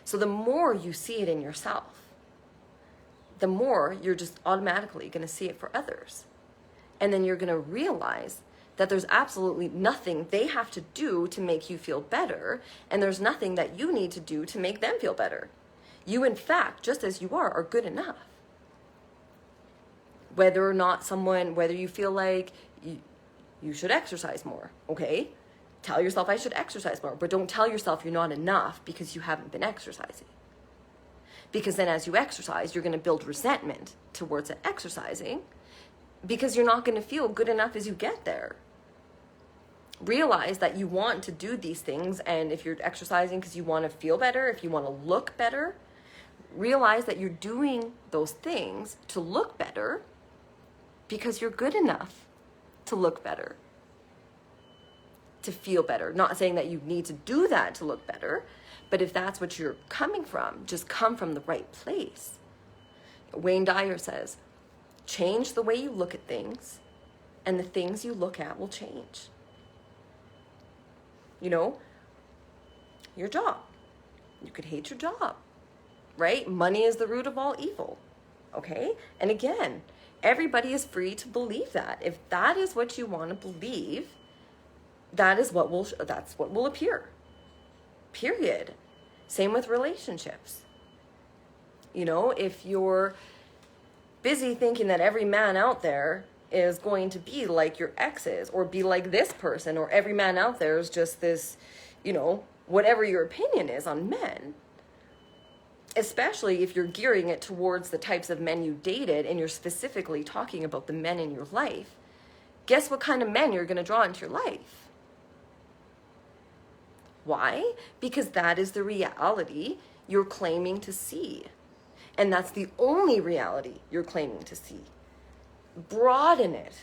So the more you see it in yourself, the more you're just automatically going to see it for others. And then you're going to realize that there's absolutely nothing they have to do to make you feel better, and there's nothing that you need to do to make them feel better. You, in fact, just as you are good enough. Whether you feel like you should exercise more, okay? Tell yourself, I should exercise more, but don't tell yourself you're not enough because you haven't been exercising. Because then as you exercise, you're going to build resentment towards exercising, because you're not going to feel good enough as you get there. Realize that you want to do these things, and if you're exercising because you want to feel better, if you want to look better, realize that you're doing those things to look better because you're good enough to look better, to feel better. Not saying that you need to do that to look better, but if that's what you're coming from, just come from the right place. Wayne Dyer says, change the way you look at things, and the things you look at will change. Your job. You could hate your job. right? Money is the root of all evil, okay? And again, everybody is free to believe that. If that is what you want to believe, that's what will appear. Period. Same with relationships. You know, if you're busy thinking that every man out there is going to be like your exes or be like this person, or every man out there is just this, you know, whatever your opinion is on men, especially if you're gearing it towards the types of men you dated and you're specifically talking about the men in your life, guess what kind of men you're going to draw into your life? Why? Because that is the reality you're claiming to see. And that's the only reality you're claiming to see. Broaden it,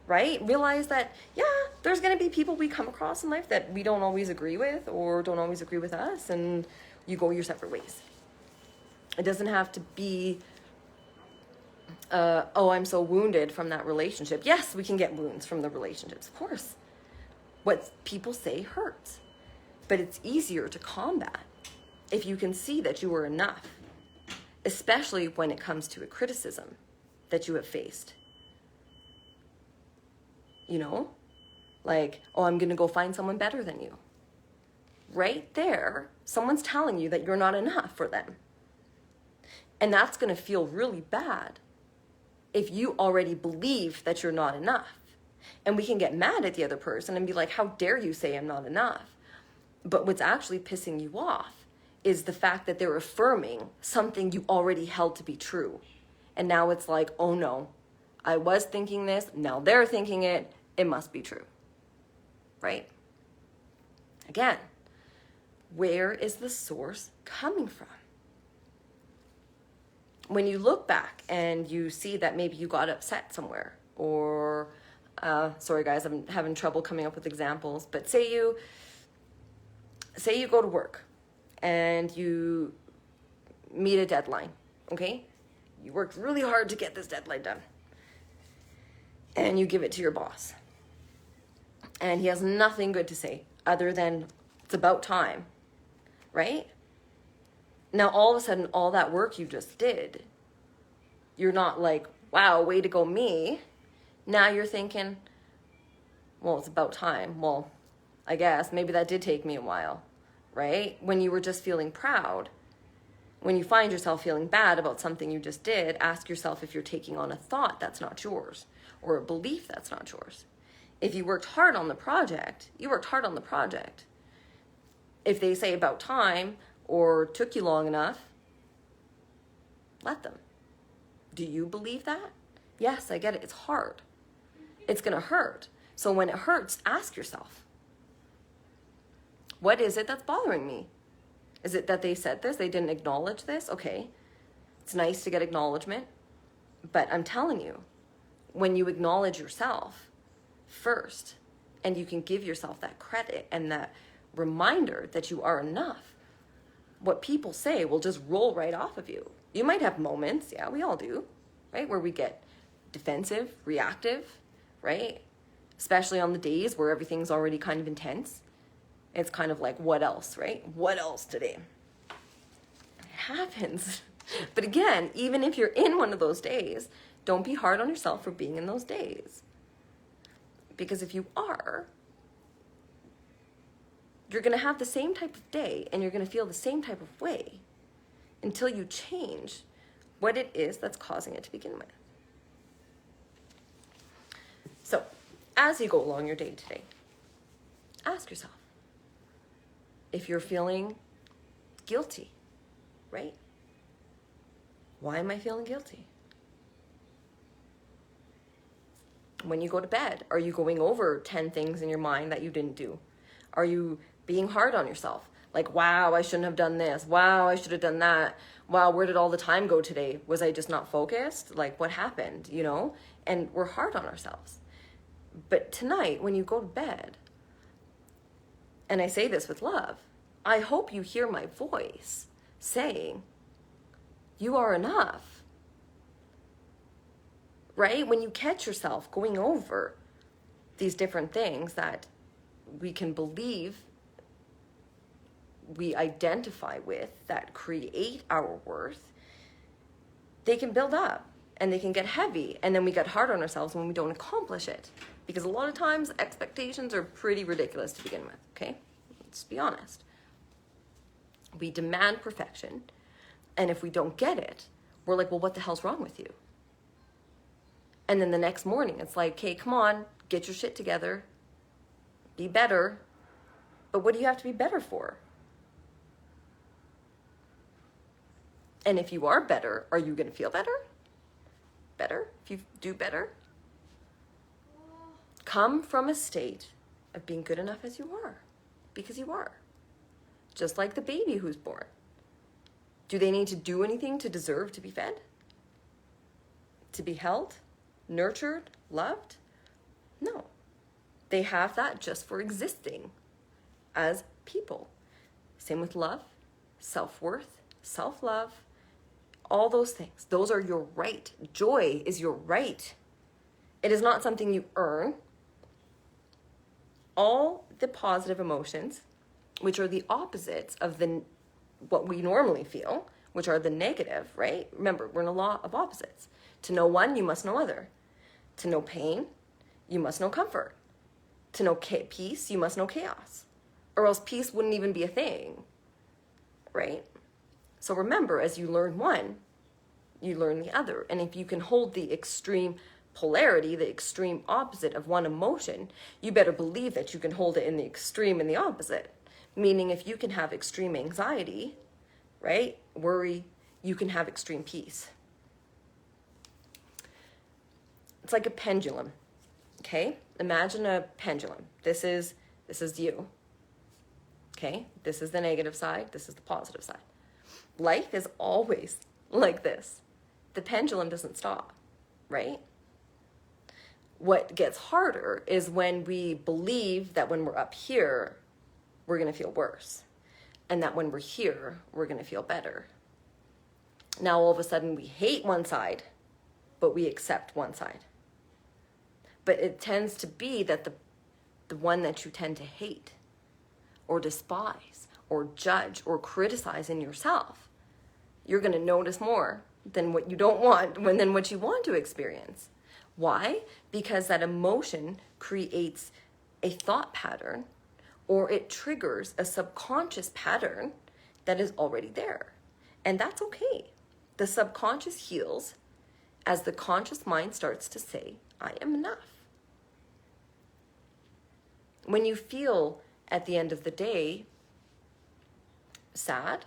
right? Realize that, yeah, there's going to be people we come across in life that we don't always agree with or don't always agree with us, and you go your separate ways. It doesn't have to be, oh, I'm so wounded from that relationship. Yes, we can get wounds from the relationships, of course. What people say hurts, but it's easier to combat if you can see that you are enough, especially when it comes to a criticism that you have faced. You know, like, oh, I'm going to go find someone better than you. Right there, someone's telling you that you're not enough for them. And that's going to feel really bad if you already believe that you're not enough. And we can get mad at the other person and be like, how dare you say I'm not enough? But what's actually pissing you off is the fact that they're affirming something you already held to be true. And now it's like, oh no, I was thinking this, now they're thinking it, it must be true, right? Again, where is the source coming from? When you look back and you see that maybe you got upset somewhere, or, sorry guys, I'm having trouble coming up with examples, but say you go to work and you meet a deadline, okay? You worked really hard to get this deadline done. And you give it to your boss. And he has nothing good to say other than it's about time, right? Now, all of a sudden, all that work you just did, you're not like, wow, way to go me. Now you're thinking, well, it's about time. Well, I guess maybe that did take me a while, right? When you were just feeling proud. When you find yourself feeling bad about something you just did, ask yourself if you're taking on a thought that's not yours or a belief that's not yours. If you worked hard on the project, you worked hard on the project. If they say about time or took you long enough, let them. Do you believe that? Yes, I get it. It's hard. It's going to hurt. So when it hurts, ask yourself, what is it that's bothering me? Is it that they said this? They didn't acknowledge this? Okay. It's nice to get acknowledgement. But I'm telling you, when you acknowledge yourself first, and you can give yourself that credit and that reminder that you are enough, what people say will just roll right off of you. You might have moments, yeah, we all do, right? Where we get defensive, reactive, right? Especially on the days where everything's already kind of intense. It's kind of like, what else, right? What else today? It happens. But again, even if you're in one of those days, don't be hard on yourself for being in those days. Because if you are, you're going to have the same type of day and you're going to feel the same type of way until you change what it is that's causing it to begin with. So, as you go along your day today, ask yourself, if you're feeling guilty, right? Why am I feeling guilty? When you go to bed, are you going over 10 things in your mind that you didn't do? Are you being hard on yourself? Like, wow, I shouldn't have done this. Wow, I should have done that. Wow, where did all the time go today? Was I just not focused? Like, what happened, you know? And we're hard on ourselves. But tonight, when you go to bed, and I say this with love, I hope you hear my voice saying, you are enough. Right? When you catch yourself going over these different things that we can believe we identify with, that create our worth, they can build up and they can get heavy, and then we get hard on ourselves when we don't accomplish it. Because a lot of times expectations are pretty ridiculous to begin with, okay? Let's be honest. We demand perfection, and if we don't get it, we're like, well, what the hell's wrong with you? And then the next morning, it's like, okay, come on, get your shit together, be better. But what do you have to be better for? And if you are better, are you going to feel better? Better? If you do better? Come from a state of being good enough as you are, because you are. Just like the baby who's born. Do they need to do anything to deserve to be fed? To be held? Nurtured? Loved? No. They have that just for existing as people. Same with love, self-worth, self-love, all those things. Those are your right. Joy is your right. It is not something you earn. All the positive emotions, which are the opposites of what we normally feel, which are the negative, right? Remember, we're in a law of opposites. To know one, you must know other. To know pain, you must know comfort. To know peace, you must know chaos. Or else peace wouldn't even be a thing, right? So remember, as you learn one, you learn the other. And if you can hold the extreme polarity, the extreme opposite of one emotion, you better believe that you can hold it in the extreme and the opposite. Meaning if you can have extreme anxiety, right, worry, you can have extreme peace. It's like a pendulum, okay? Imagine a pendulum. This is you, okay? This is the negative side. This is the positive side. Life is always like this. The pendulum doesn't stop, right? What gets harder is when we believe that when we're up here, we're going to feel worse. And that when we're here, we're going to feel better. Now, all of a sudden, we hate one side, but we accept one side. But it tends to be that the one that you tend to hate or despise or judge or criticize in yourself, you're going to notice more than what you don't want, than what you want to experience. Why? Because that emotion creates a thought pattern, or it triggers a subconscious pattern that is already there. And that's okay. The subconscious heals as the conscious mind starts to say, I am enough. When you feel at the end of the day sad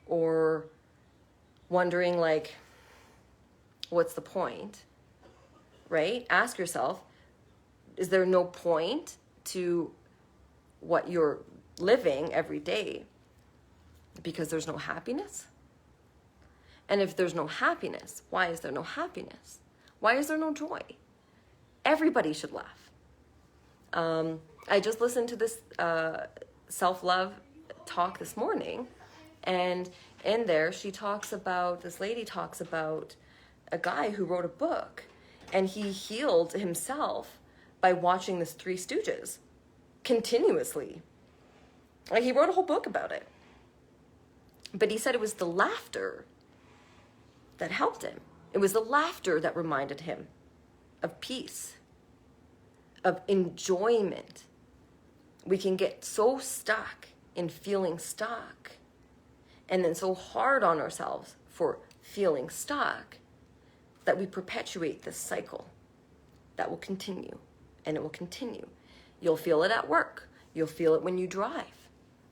or wondering like, what's the point, right? Ask yourself, is there no point to what you're living every day because there's no happiness? And if there's no happiness, why is there no happiness? Why is there no joy? Everybody should laugh. I just listened to this self-love talk this morning, and in there this lady talks about a guy who wrote a book, and he healed himself by watching this Three Stooges continuously. Like, he wrote a whole book about it. But he said it was the laughter that helped him. It was the laughter that reminded him of peace, of enjoyment. We can get so stuck in feeling stuck, and then so hard on ourselves for feeling stuck, that we perpetuate this cycle that will continue, and it will continue. You'll feel it at work. You'll feel it when you drive,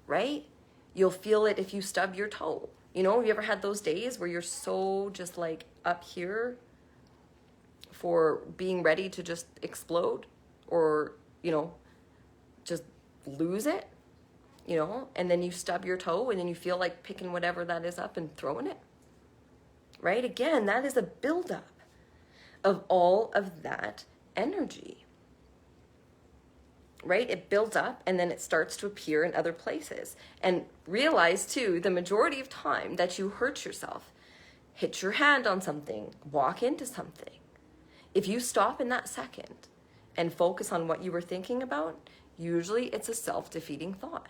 right? You'll feel it if you stub your toe. You know, have you ever had those days where you're so just like up here for being ready to just explode or, you know, just lose it, you know, and then you stub your toe and then you feel like picking whatever that is up and throwing it, right? Again, that is a buildup of all of that energy. Right? It builds up and then it starts to appear in other places. And realize too, the majority of time that you hurt yourself, hit your hand on something, walk into something, if you stop in that second and focus on what you were thinking about, usually it's a self-defeating thought.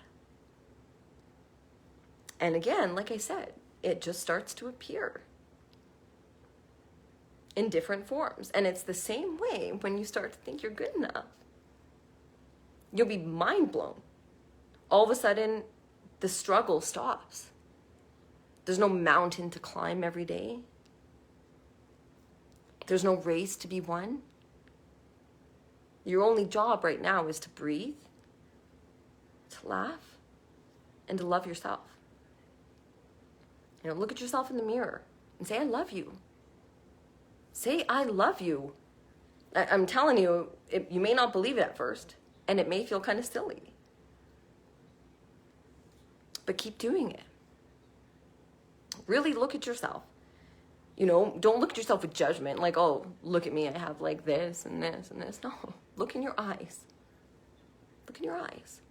And again, like I said, it just starts to appear in different forms. And it's the same way when you start to think you're good enough. You'll be mind blown. All of a sudden, the struggle stops. There's no mountain to climb every day. There's no race to be won. Your only job right now is to breathe, to laugh, and to love yourself. You know, look at yourself in the mirror and say, I love you. Say, I love you. I'm telling you, you may not believe it at first, and it may feel kind of silly. But keep doing it. Really look at yourself. You know, don't look at yourself with judgment, like, oh, look at me, I have like this and this and this. No, look in your eyes. Look in your eyes.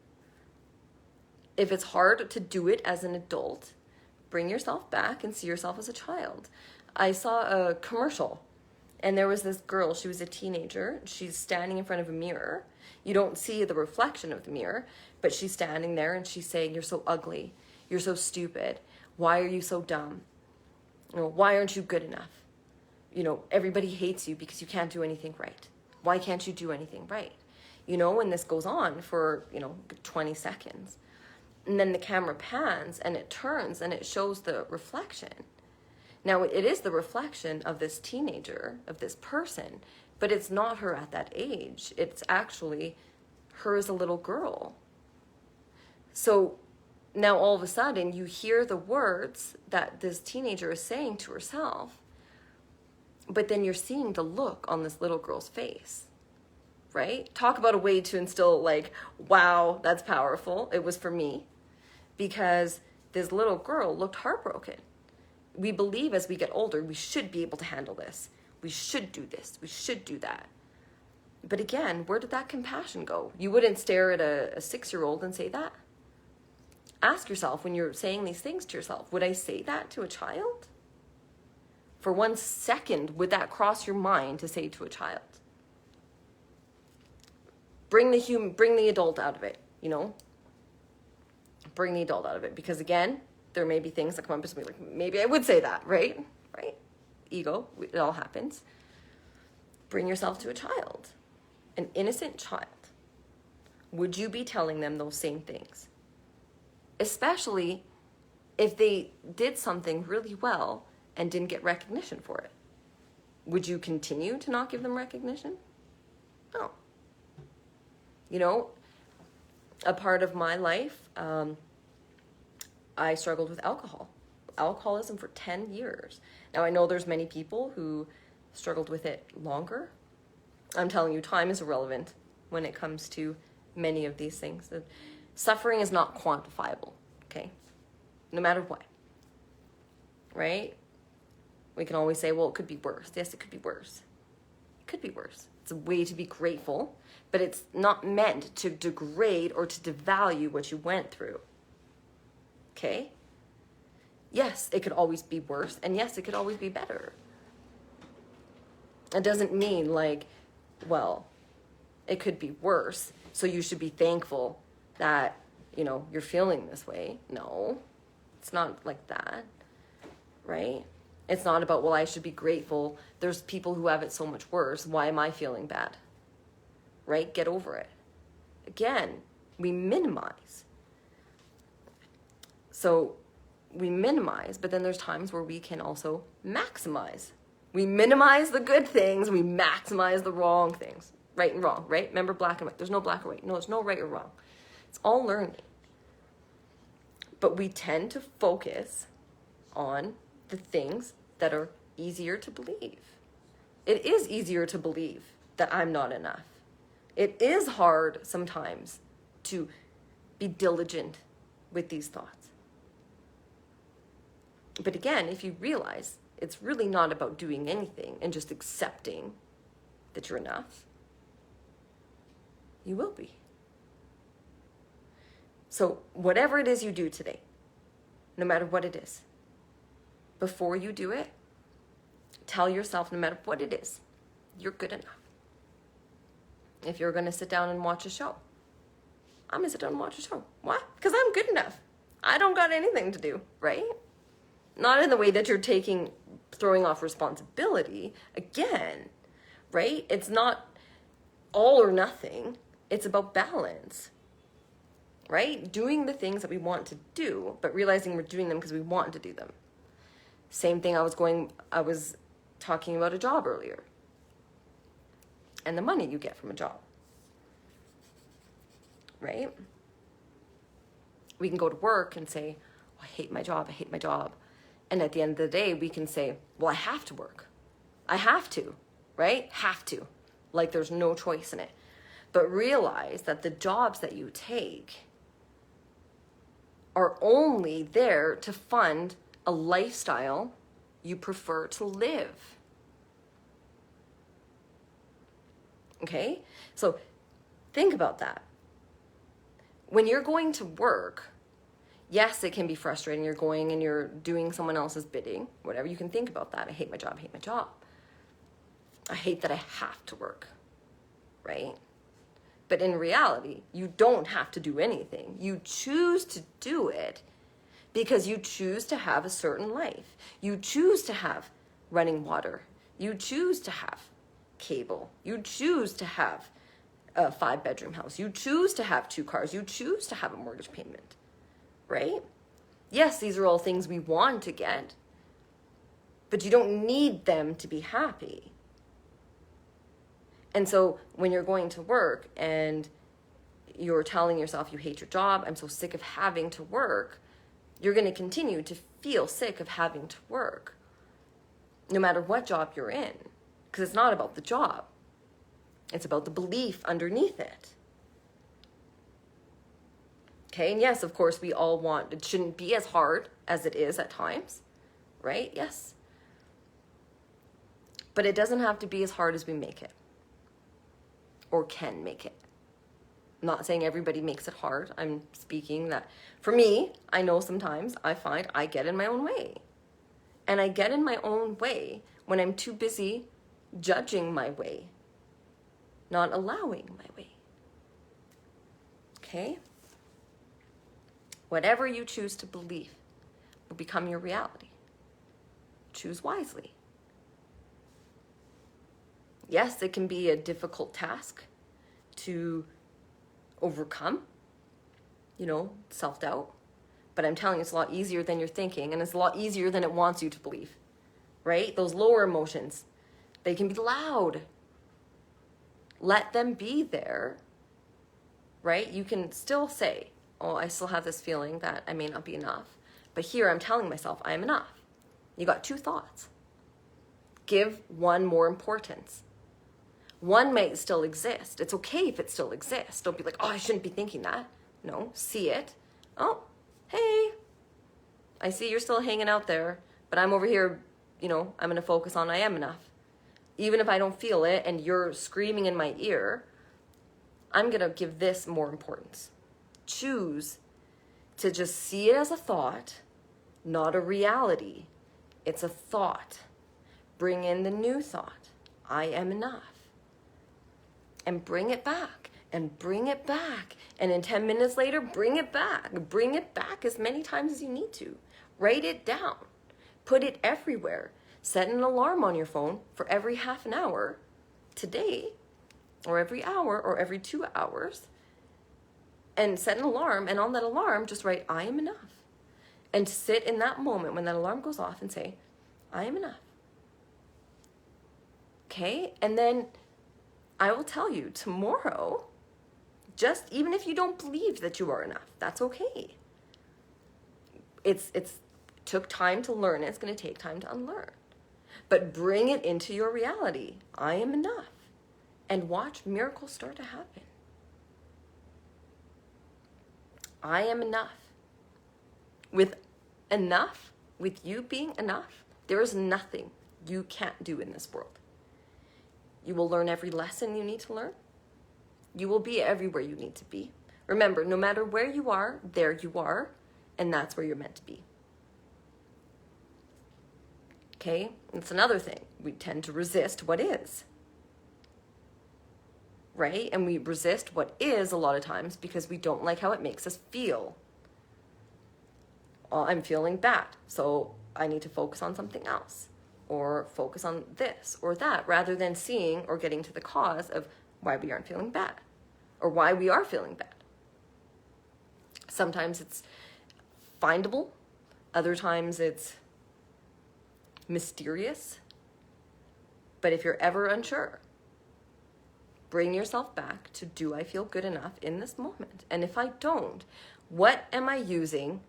If it's hard to do it as an adult, bring yourself back and see yourself as a child. I saw a commercial, and there was this girl, she was a teenager, she's standing in front of a mirror. You don't see the reflection of the mirror, but she's standing there and she's saying, you're so ugly, you're so stupid, why are you so dumb? You know, why aren't you good enough? You know, everybody hates you because you can't do anything right. Why can't you do anything right? You know, and this goes on for, 20 seconds. And then the camera pans and it turns and it shows the reflection. Now, it is the reflection of this teenager, of this person, but it's not her at that age. It's actually her as a little girl. So now all of a sudden you hear the words that this teenager is saying to herself, but then you're seeing the look on this little girl's face, right? Talk about a way to instill like, wow, that's powerful. It was for me, because this little girl looked heartbroken. We believe as we get older, we should be able to handle this. We should do this. We should do that. But again, where did that compassion go? You wouldn't stare at a 6-year-old and say that. Ask yourself when you're saying these things to yourself, would I say that to a child? For 1 second, would that cross your mind to say to a child? Bring the adult out of it, Bring the adult out of it. Because again, there may be things that come up as me like, maybe I would say that, right? Right? Ego, it all happens. Bring yourself to a child, an innocent child. Would you be telling them those same things? Especially if they did something really well and didn't get recognition for it. Would you continue to not give them recognition? No. A part of my life, I struggled with alcoholism for 10 years. Now, I know there's many people who struggled with it longer. I'm telling you, time is irrelevant when it comes to many of these things. Suffering is not quantifiable, okay? No matter what, right? We can always say, well, it could be worse. Yes, it could be worse. It could be worse. It's a way to be grateful, but it's not meant to degrade or to devalue what you went through, okay? Yes, it could always be worse, and yes, it could always be better. It doesn't mean like, well, it could be worse, so you should be thankful that, you're feeling this way. No, it's not like that, right? It's not about, well, I should be grateful. There's people who have it so much worse. Why am I feeling bad? Right? Get over it. Again, we minimize. So we minimize, but then there's times where we can also maximize. We minimize the good things. We maximize the wrong things. Right and wrong, right? Remember black and white. There's no black or white. No, there's no right or wrong. It's all learning. But we tend to focus on the things that are easier to believe. It is easier to believe that I'm not enough. It is hard sometimes to be diligent with these thoughts. But again, if you realize it's really not about doing anything and just accepting that you're enough, you will be. So whatever it is you do today, no matter what it is, before you do it, tell yourself, no matter what it is, you're good enough. If you're going to sit down and watch a show, I'm going to sit down and watch a show. Why? Because I'm good enough. I don't got anything to do, right? Not in the way that you're throwing off responsibility. Again, right? It's not all or nothing. It's about balance, right? Doing the things that we want to do, but realizing we're doing them because we want to do them. Same thing, I was talking about a job earlier and the money you get from a job, right? We can go to work and say, oh, I hate my job, I hate my job. And at the end of the day, we can say, well, I have to work. I have to, right? Have to. Like there's no choice in it. But realize that the jobs that you take are only there to fund a lifestyle you prefer to live. Okay? So think about that. When you're going to work, yes, it can be frustrating. You're going and you're doing someone else's bidding, whatever. You can think about that. I hate my job, I hate my job. I hate that I have to work, right? But in reality, you don't have to do anything. You choose to do it because you choose to have a certain life. You choose to have running water. You choose to have cable. You choose to have a 5-bedroom house. You choose to have 2 cars. You choose to have a mortgage payment, right? Yes, these are all things we want to get, but you don't need them to be happy. And so when you're going to work and you're telling yourself you hate your job, I'm so sick of having to work, you're going to continue to feel sick of having to work, no matter what job you're in, because it's not about the job. It's about the belief underneath it. Okay, and yes, of course, we all want, it shouldn't be as hard as it is at times, right? Yes. But it doesn't have to be as hard as we make it, or can make it. I'm not saying everybody makes it hard. I'm speaking that, for me, I know sometimes I find I get in my own way. And I get in my own way when I'm too busy judging my way, not allowing my way. Okay? Whatever you choose to believe will become your reality. Choose wisely. Yes, it can be a difficult task to overcome, self-doubt. But I'm telling you, it's a lot easier than you're thinking, and it's a lot easier than it wants you to believe, right? Those lower emotions, they can be loud. Let them be there, right? You can still say, oh, I still have this feeling that I may not be enough. But here I'm telling myself I am enough. You got 2 thoughts. Give one more importance. One may still exist. It's okay if it still exists. Don't be like, oh, I shouldn't be thinking that. No, see it. Oh, hey, I see you're still hanging out there, but I'm over here, I'm going to focus on I am enough. Even if I don't feel it and you're screaming in my ear, I'm going to give this more importance. Choose to just see it as a thought, not a reality. It's a thought. Bring in the new thought. I am enough. And bring it back. And bring it back. And in 10 minutes later, bring it back. Bring it back as many times as you need to. Write it down. Put it everywhere. Set an alarm on your phone for every half an hour today, or every hour, or every 2 hours. And set an alarm, and on that alarm, just write, I am enough. And sit in that moment when that alarm goes off and say, I am enough. Okay? And then I will tell you tomorrow, just even if you don't believe that you are enough, that's okay. It's took time to learn. It's going to take time to unlearn. But bring it into your reality. I am enough. And watch miracles start to happen. I am enough. With you being enough, there is nothing you can't do in this world. You will learn every lesson you need to learn. You will be everywhere you need to be. Remember, no matter where you are, there you are, and that's where you're meant to be. Okay? That's another thing. We tend to resist what is. Right? And we resist what is a lot of times because we don't like how it makes us feel. I'm feeling bad, so I need to focus on something else, or focus on this or that, rather than seeing or getting to the cause of why we aren't feeling bad or why we are feeling bad. Sometimes it's findable, other times it's mysterious. But if you're ever unsure, bring yourself back to, do I feel good enough in this moment? And if I don't, what am I using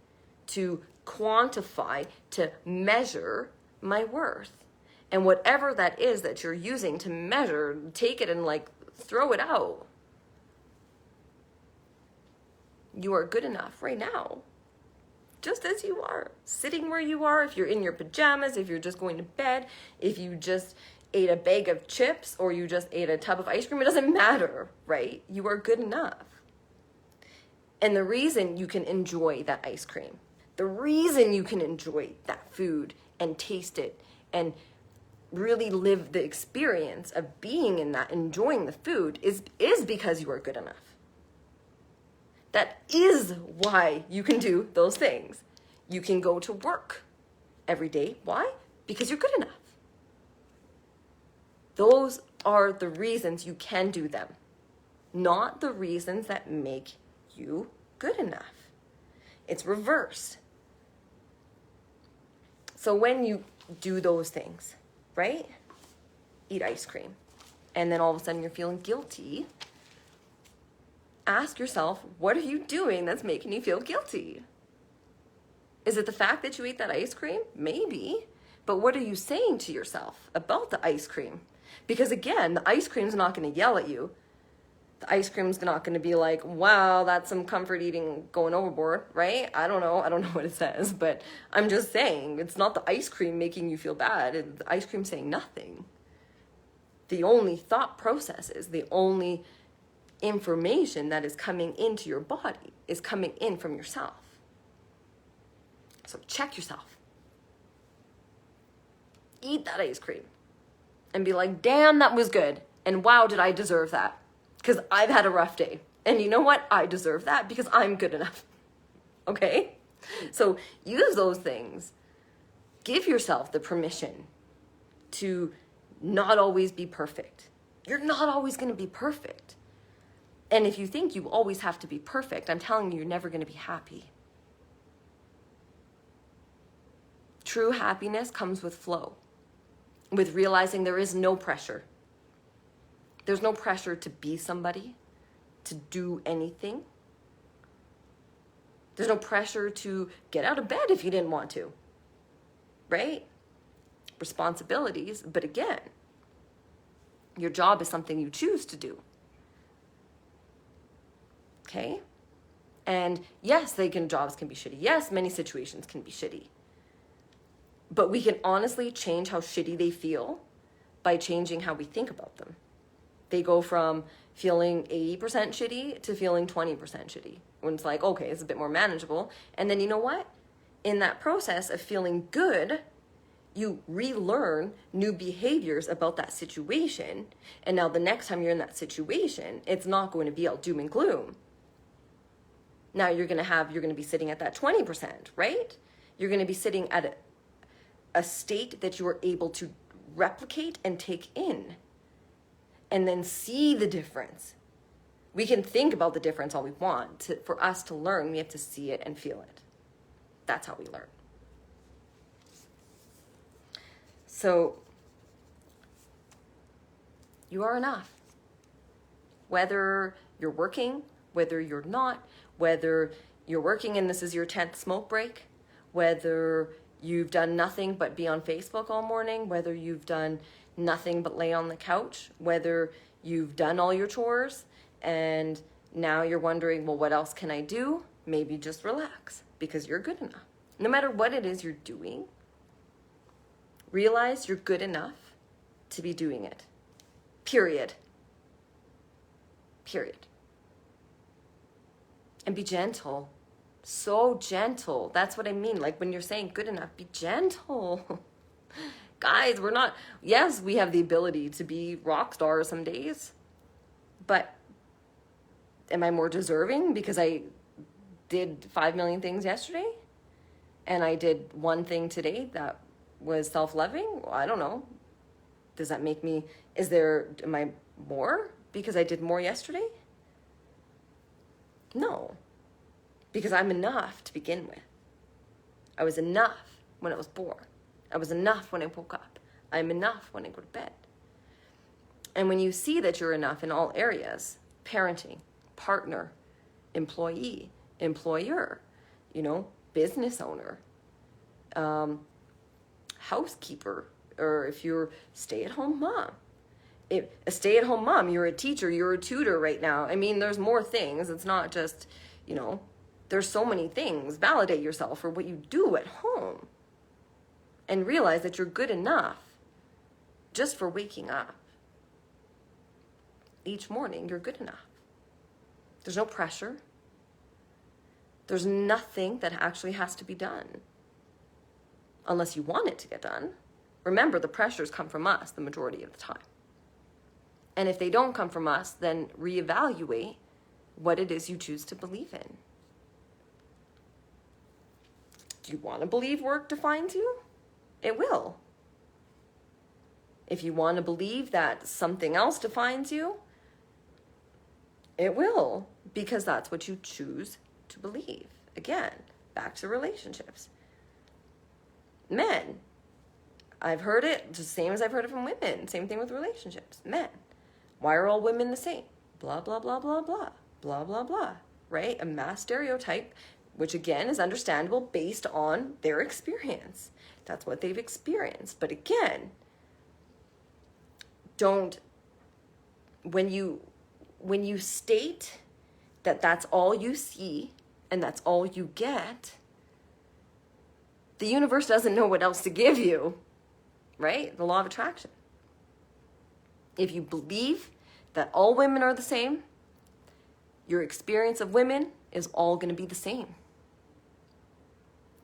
to quantify, to measure my worth? And whatever that is that you're using to measure, take it and like throw it out. You are good enough right now, just as you are, sitting where you are. If you're in your pajamas, if you're just going to bed, if you just ate a bag of chips or you just ate a tub of ice cream, it doesn't matter, right? You are good enough. And the reason you can enjoy that ice cream, the reason you can enjoy that food and taste it and really live the experience of being in that, enjoying the food, is because you are good enough. That is why you can do those things. You can go to work every day. Why? Because you're good enough. Those are the reasons you can do them, not the reasons that make you good enough. It's reversed. So when you do those things, right? Eat ice cream, and then all of a sudden you're feeling guilty. Ask yourself, what are you doing that's making you feel guilty? Is it the fact that you ate that ice cream? Maybe. But what are you saying to yourself about the ice cream? Because again, the ice cream's not going to yell at you. The ice cream's not going to be like, wow, that's some comfort eating going overboard, right? I don't know what it says, but I'm just saying, it's not the ice cream making you feel bad. The ice cream saying nothing. The only thought processes, the only information that is coming into your body is coming in from yourself. So check yourself. Eat that ice cream and be like, damn, that was good. And wow, did I deserve that? Because I've had a rough day. And you know what? I deserve that because I'm good enough. Okay? So use those things. Give yourself the permission to not always be perfect. You're not always going to be perfect. And if you think you always have to be perfect, I'm telling you, you're never going to be happy. True happiness comes with flow, with realizing there is no pressure. There's no pressure to be somebody, to do anything. There's no pressure to get out of bed if you didn't want to, right? Responsibilities, but again, your job is something you choose to do. Okay? And yes, jobs can be shitty. Yes, many situations can be shitty. But we can honestly change how shitty they feel by changing how we think about them. They go from feeling 80% shitty to feeling 20% shitty. When it's like, okay, it's a bit more manageable. And then you know what? In that process of feeling good, you relearn new behaviors about that situation. And now the next time you're in that situation, it's not going to be all doom and gloom. Now you're going to be sitting at that 20%, right? You're going to be sitting at a state that you are able to replicate and take in and then see the difference. We can think about the difference all we want. For us to learn, we have to see it and feel it. That's how we learn. So you are enough. Whether you're working, whether you're not, whether you're working and this is your 10th smoke break, whether you've done nothing but be on Facebook all morning, whether you've done nothing but lay on the couch, whether you've done all your chores and now you're wondering, well, what else can I do? Maybe just relax because you're good enough. No matter what it is you're doing, realize you're good enough to be doing it. Period. And be gentle. So gentle. That's what I mean. Like when you're saying good enough, be gentle. Guys, yes, we have the ability to be rock stars some days, but am I more deserving because I did 5 million things yesterday? and I did one thing today that was self-loving, well, I don't know. Does that make me, am I more because I did more yesterday? No, because I'm enough to begin with. I was enough when I was born. I was enough when I woke up. I'm enough when I go to bed. And when you see that you're enough in all areas, parenting, partner, employee, employer, business owner, housekeeper, or if you're stay-at-home mom. If a stay-at-home mom, you're a teacher, you're a tutor right now. I mean, there's more things. It's not just, there's so many things. Validate yourself for what you do at home. And realize that you're good enough just for waking up. Each morning, you're good enough. There's no pressure. There's nothing that actually has to be done. Unless you want it to get done. Remember, the pressures come from us the majority of the time. And if they don't come from us, then reevaluate what it is you choose to believe in. Do you want to believe work defines you? It will. If you want to believe that something else defines you, it will, because that's what you choose to believe. Again, back to relationships. Men, I've heard it the same as I've heard it from women. Same thing with relationships. Men, why are all women the same? Blah, blah, blah, blah, blah, blah, blah, blah, right? A mass stereotype, which again is understandable based on their experience. That's what they've experienced. But again, when you state that that's all you see and that's all you get, the universe doesn't know what else to give you, right? The law of attraction. If you believe that all women are the same, your experience of women is all going to be the same.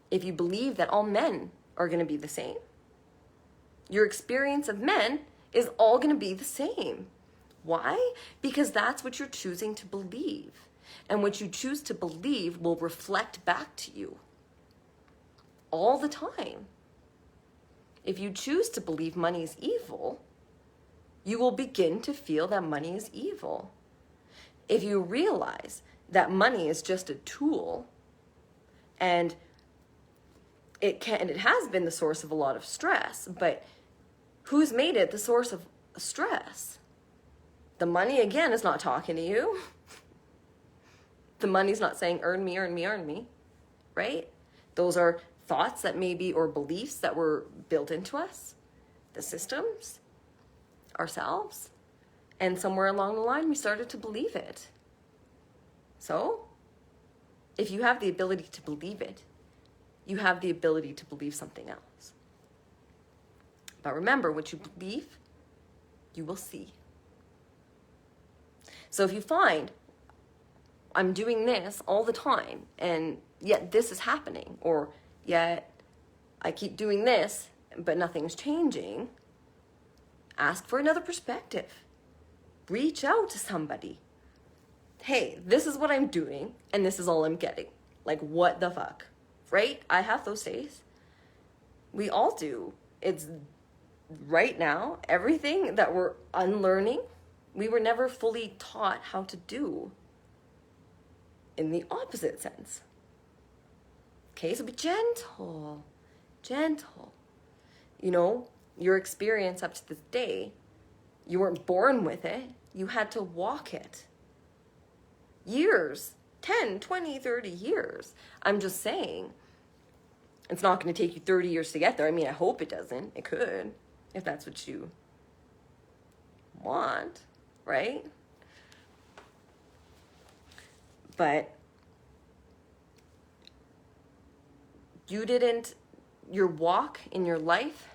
If you believe that all men are going to be the same, your experience of men is all going to be the same. Why? Because that's what you're choosing to believe. And what you choose to believe will reflect back to you all the time. If you choose to believe money is evil, you will begin to feel that money is evil. If you realize that money is just a tool and it has been the source of a lot of stress, but who's made it the source of stress? The money, again, is not talking to you. The money's not saying, earn me, earn me, earn me, right? Those are thoughts that maybe, or beliefs that were built into us, the systems, ourselves, and somewhere along the line, we started to believe it. So, if you have the ability to believe it, you have the ability to believe something else. But remember, what you believe, you will see. So if you find, I'm doing this all the time, and yet this is happening, or yet I keep doing this, but nothing's changing, ask for another perspective. Reach out to somebody. Hey, this is what I'm doing, and this is all I'm getting. Like, what the fuck? Right? I have those days. We all do. It's right now, everything that we're unlearning, we were never fully taught how to do in the opposite sense. Okay, so be gentle. Gentle. Your experience up to this day, you weren't born with it. You had to walk it. Years, 10, 20, 30 years. I'm just saying, it's not going to take you 30 years to get there. I mean, I hope it doesn't. It could, if that's what you want, right? But your walk in your life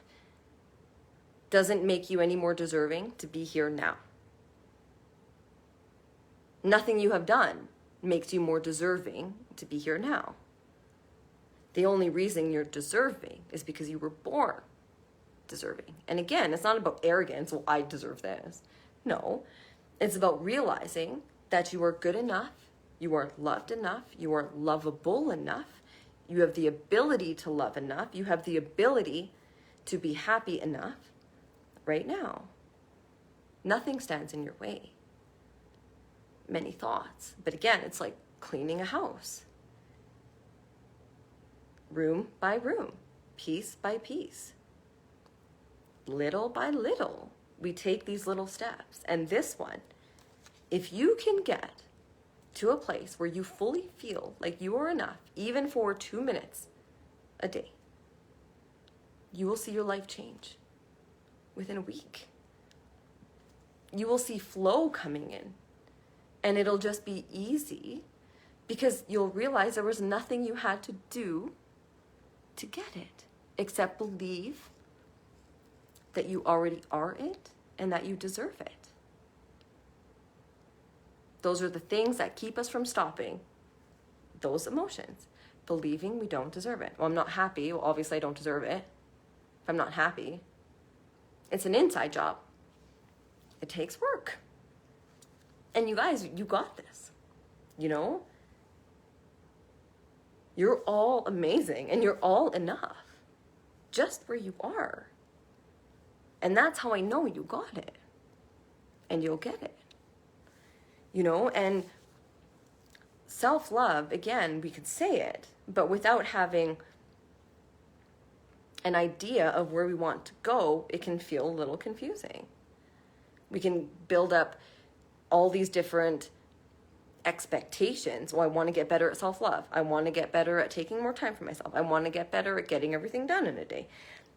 doesn't make you any more deserving to be here now. Nothing you have done makes you more deserving to be here now. The only reason you're deserving is because you were born deserving. And again, it's not about arrogance. Well, I deserve this. No, it's about realizing that you are good enough. You are loved enough. You are lovable enough. You have the ability to love enough. You have the ability to be happy enough right now. Nothing stands in your way. Many thoughts. But again, it's like cleaning a house. Room by room, piece by piece. Little by little, we take these little steps. And this one, if you can get to a place where you fully feel like you are enough, even for 2 minutes a day, you will see your life change within a week. You will see flow coming in, and it'll just be easy because you'll realize there was nothing you had to do to get it except believe that you already are it and that you deserve it. Those are the things that keep us from stopping those emotions. Believing we don't deserve it. Well, I'm not happy. Well, obviously I don't deserve it. If I'm not happy, it's an inside job. It takes work. And you guys, you got this. You know? You're all amazing and you're all enough. Just where you are. And that's how I know you got it. And you'll get it. You know, and self-love, again, we could say it, but without having an idea of where we want to go, it can feel a little confusing. We can build up all these different expectations. Well, I want to get better at self-love. I want to get better at taking more time for myself. I want to get better at getting everything done in a day.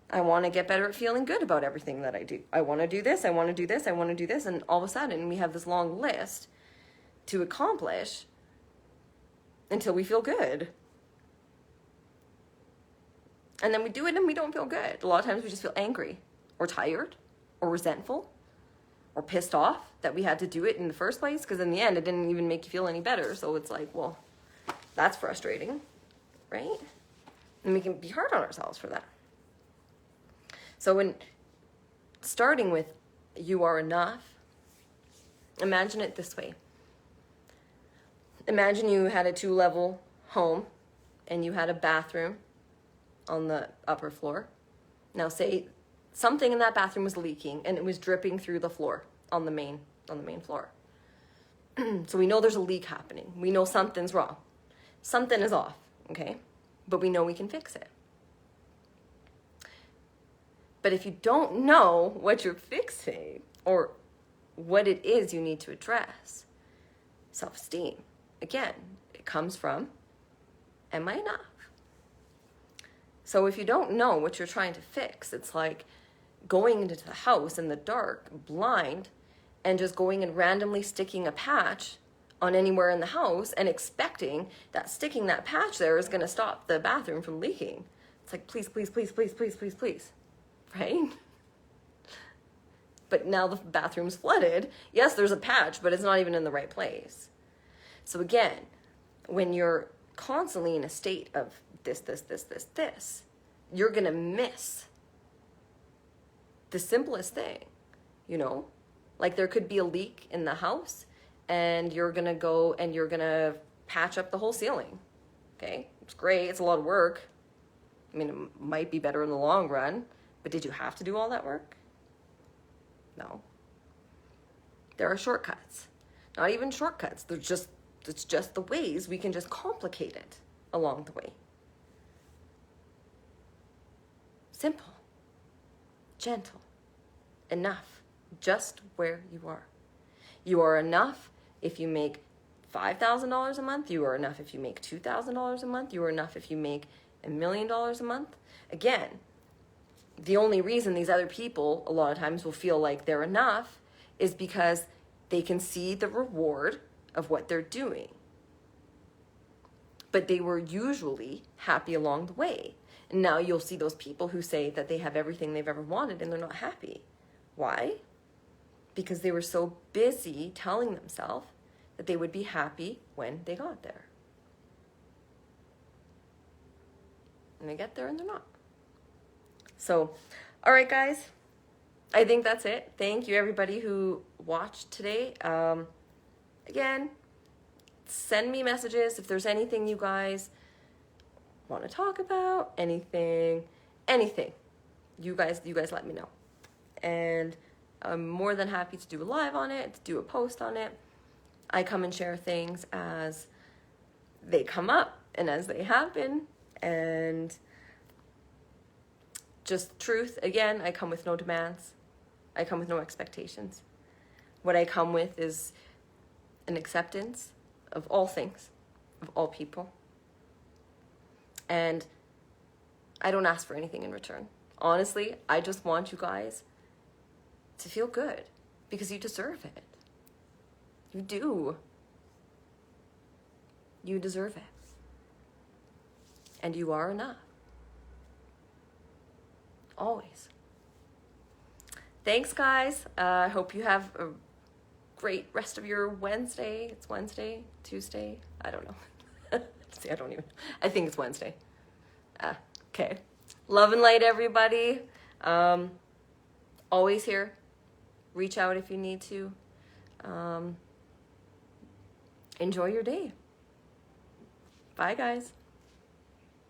I want to get better at feeling good about everything that I do. I want to do this. I want to do this. I want to do this. And all of a sudden we have this long list to accomplish until we feel good. And then we do it and we don't feel good. A lot of times we just feel angry or tired or resentful or pissed off that we had to do it in the first place, because in the end it didn't even make you feel any better. So it's like, well, that's frustrating, right? And we can be hard on ourselves for that. So when starting with you are enough, imagine it this way. Imagine you had a 2-level home and you had a bathroom on the upper floor. Now say something in that bathroom was leaking and it was dripping through the floor on the main floor. So we know there's a leak happening. We know something's wrong. Something is off, okay? But we know we can fix it. But if you don't know what you're fixing or what it is you need to address, self-esteem, again, it comes from, am I enough? So if you don't know what you're trying to fix, it's like going into the house in the dark, blind, and just going and randomly sticking a patch on anywhere in the house and expecting that sticking that patch there is going to stop the bathroom from leaking. It's like, please, please, please, please, please, please, please. Right? But now the bathroom's flooded. Yes, there's a patch, but it's not even in the right place. So again, when you're constantly in a state of this, you're going to miss the simplest thing, you know? Like there could be a leak in the house and you're going to go and you're going to patch up the whole ceiling. Okay? It's great. It's a lot of work. I mean, it might be better in the long run, but did you have to do all that work? No. There are shortcuts. Not even shortcuts. It's just the ways we can just complicate it along the way. Simple. Gentle. Enough. Just where you are. You are enough if you make $5,000 a month. You are enough if you make $2,000 a month. You are enough if you make $1 million a month. Again, the only reason these other people a lot of times will feel like they're enough is because they can see the reward of what they're doing. But they were usually happy along the way. And now you'll see those people who say that they have everything they've ever wanted and they're not happy. Why? Because they were so busy telling themselves that they would be happy when they got there. And they get there and they're not. So, all right, guys. I think that's it. Thank you, everybody who watched today. Again, send me messages if there's anything you guys want to talk about, anything, you guys let me know. And I'm more than happy to do a live on it, to do a post on it. I come and share things as they come up and as they happen, and just truth. Again, I come with no demands. I come with no expectations. What I come with is an acceptance of all things, of all people. And I don't ask for anything in return. Honestly, I just want you guys to feel good because you deserve it. You do. You deserve it. And you are enough. Always. Thanks, guys. I hope you have a great rest of your Wednesday. It's Wednesday, Tuesday. I don't know. See, I think it's Wednesday. Okay. Love and light, everybody. Always here. Reach out if you need to. Enjoy your day. Bye, guys.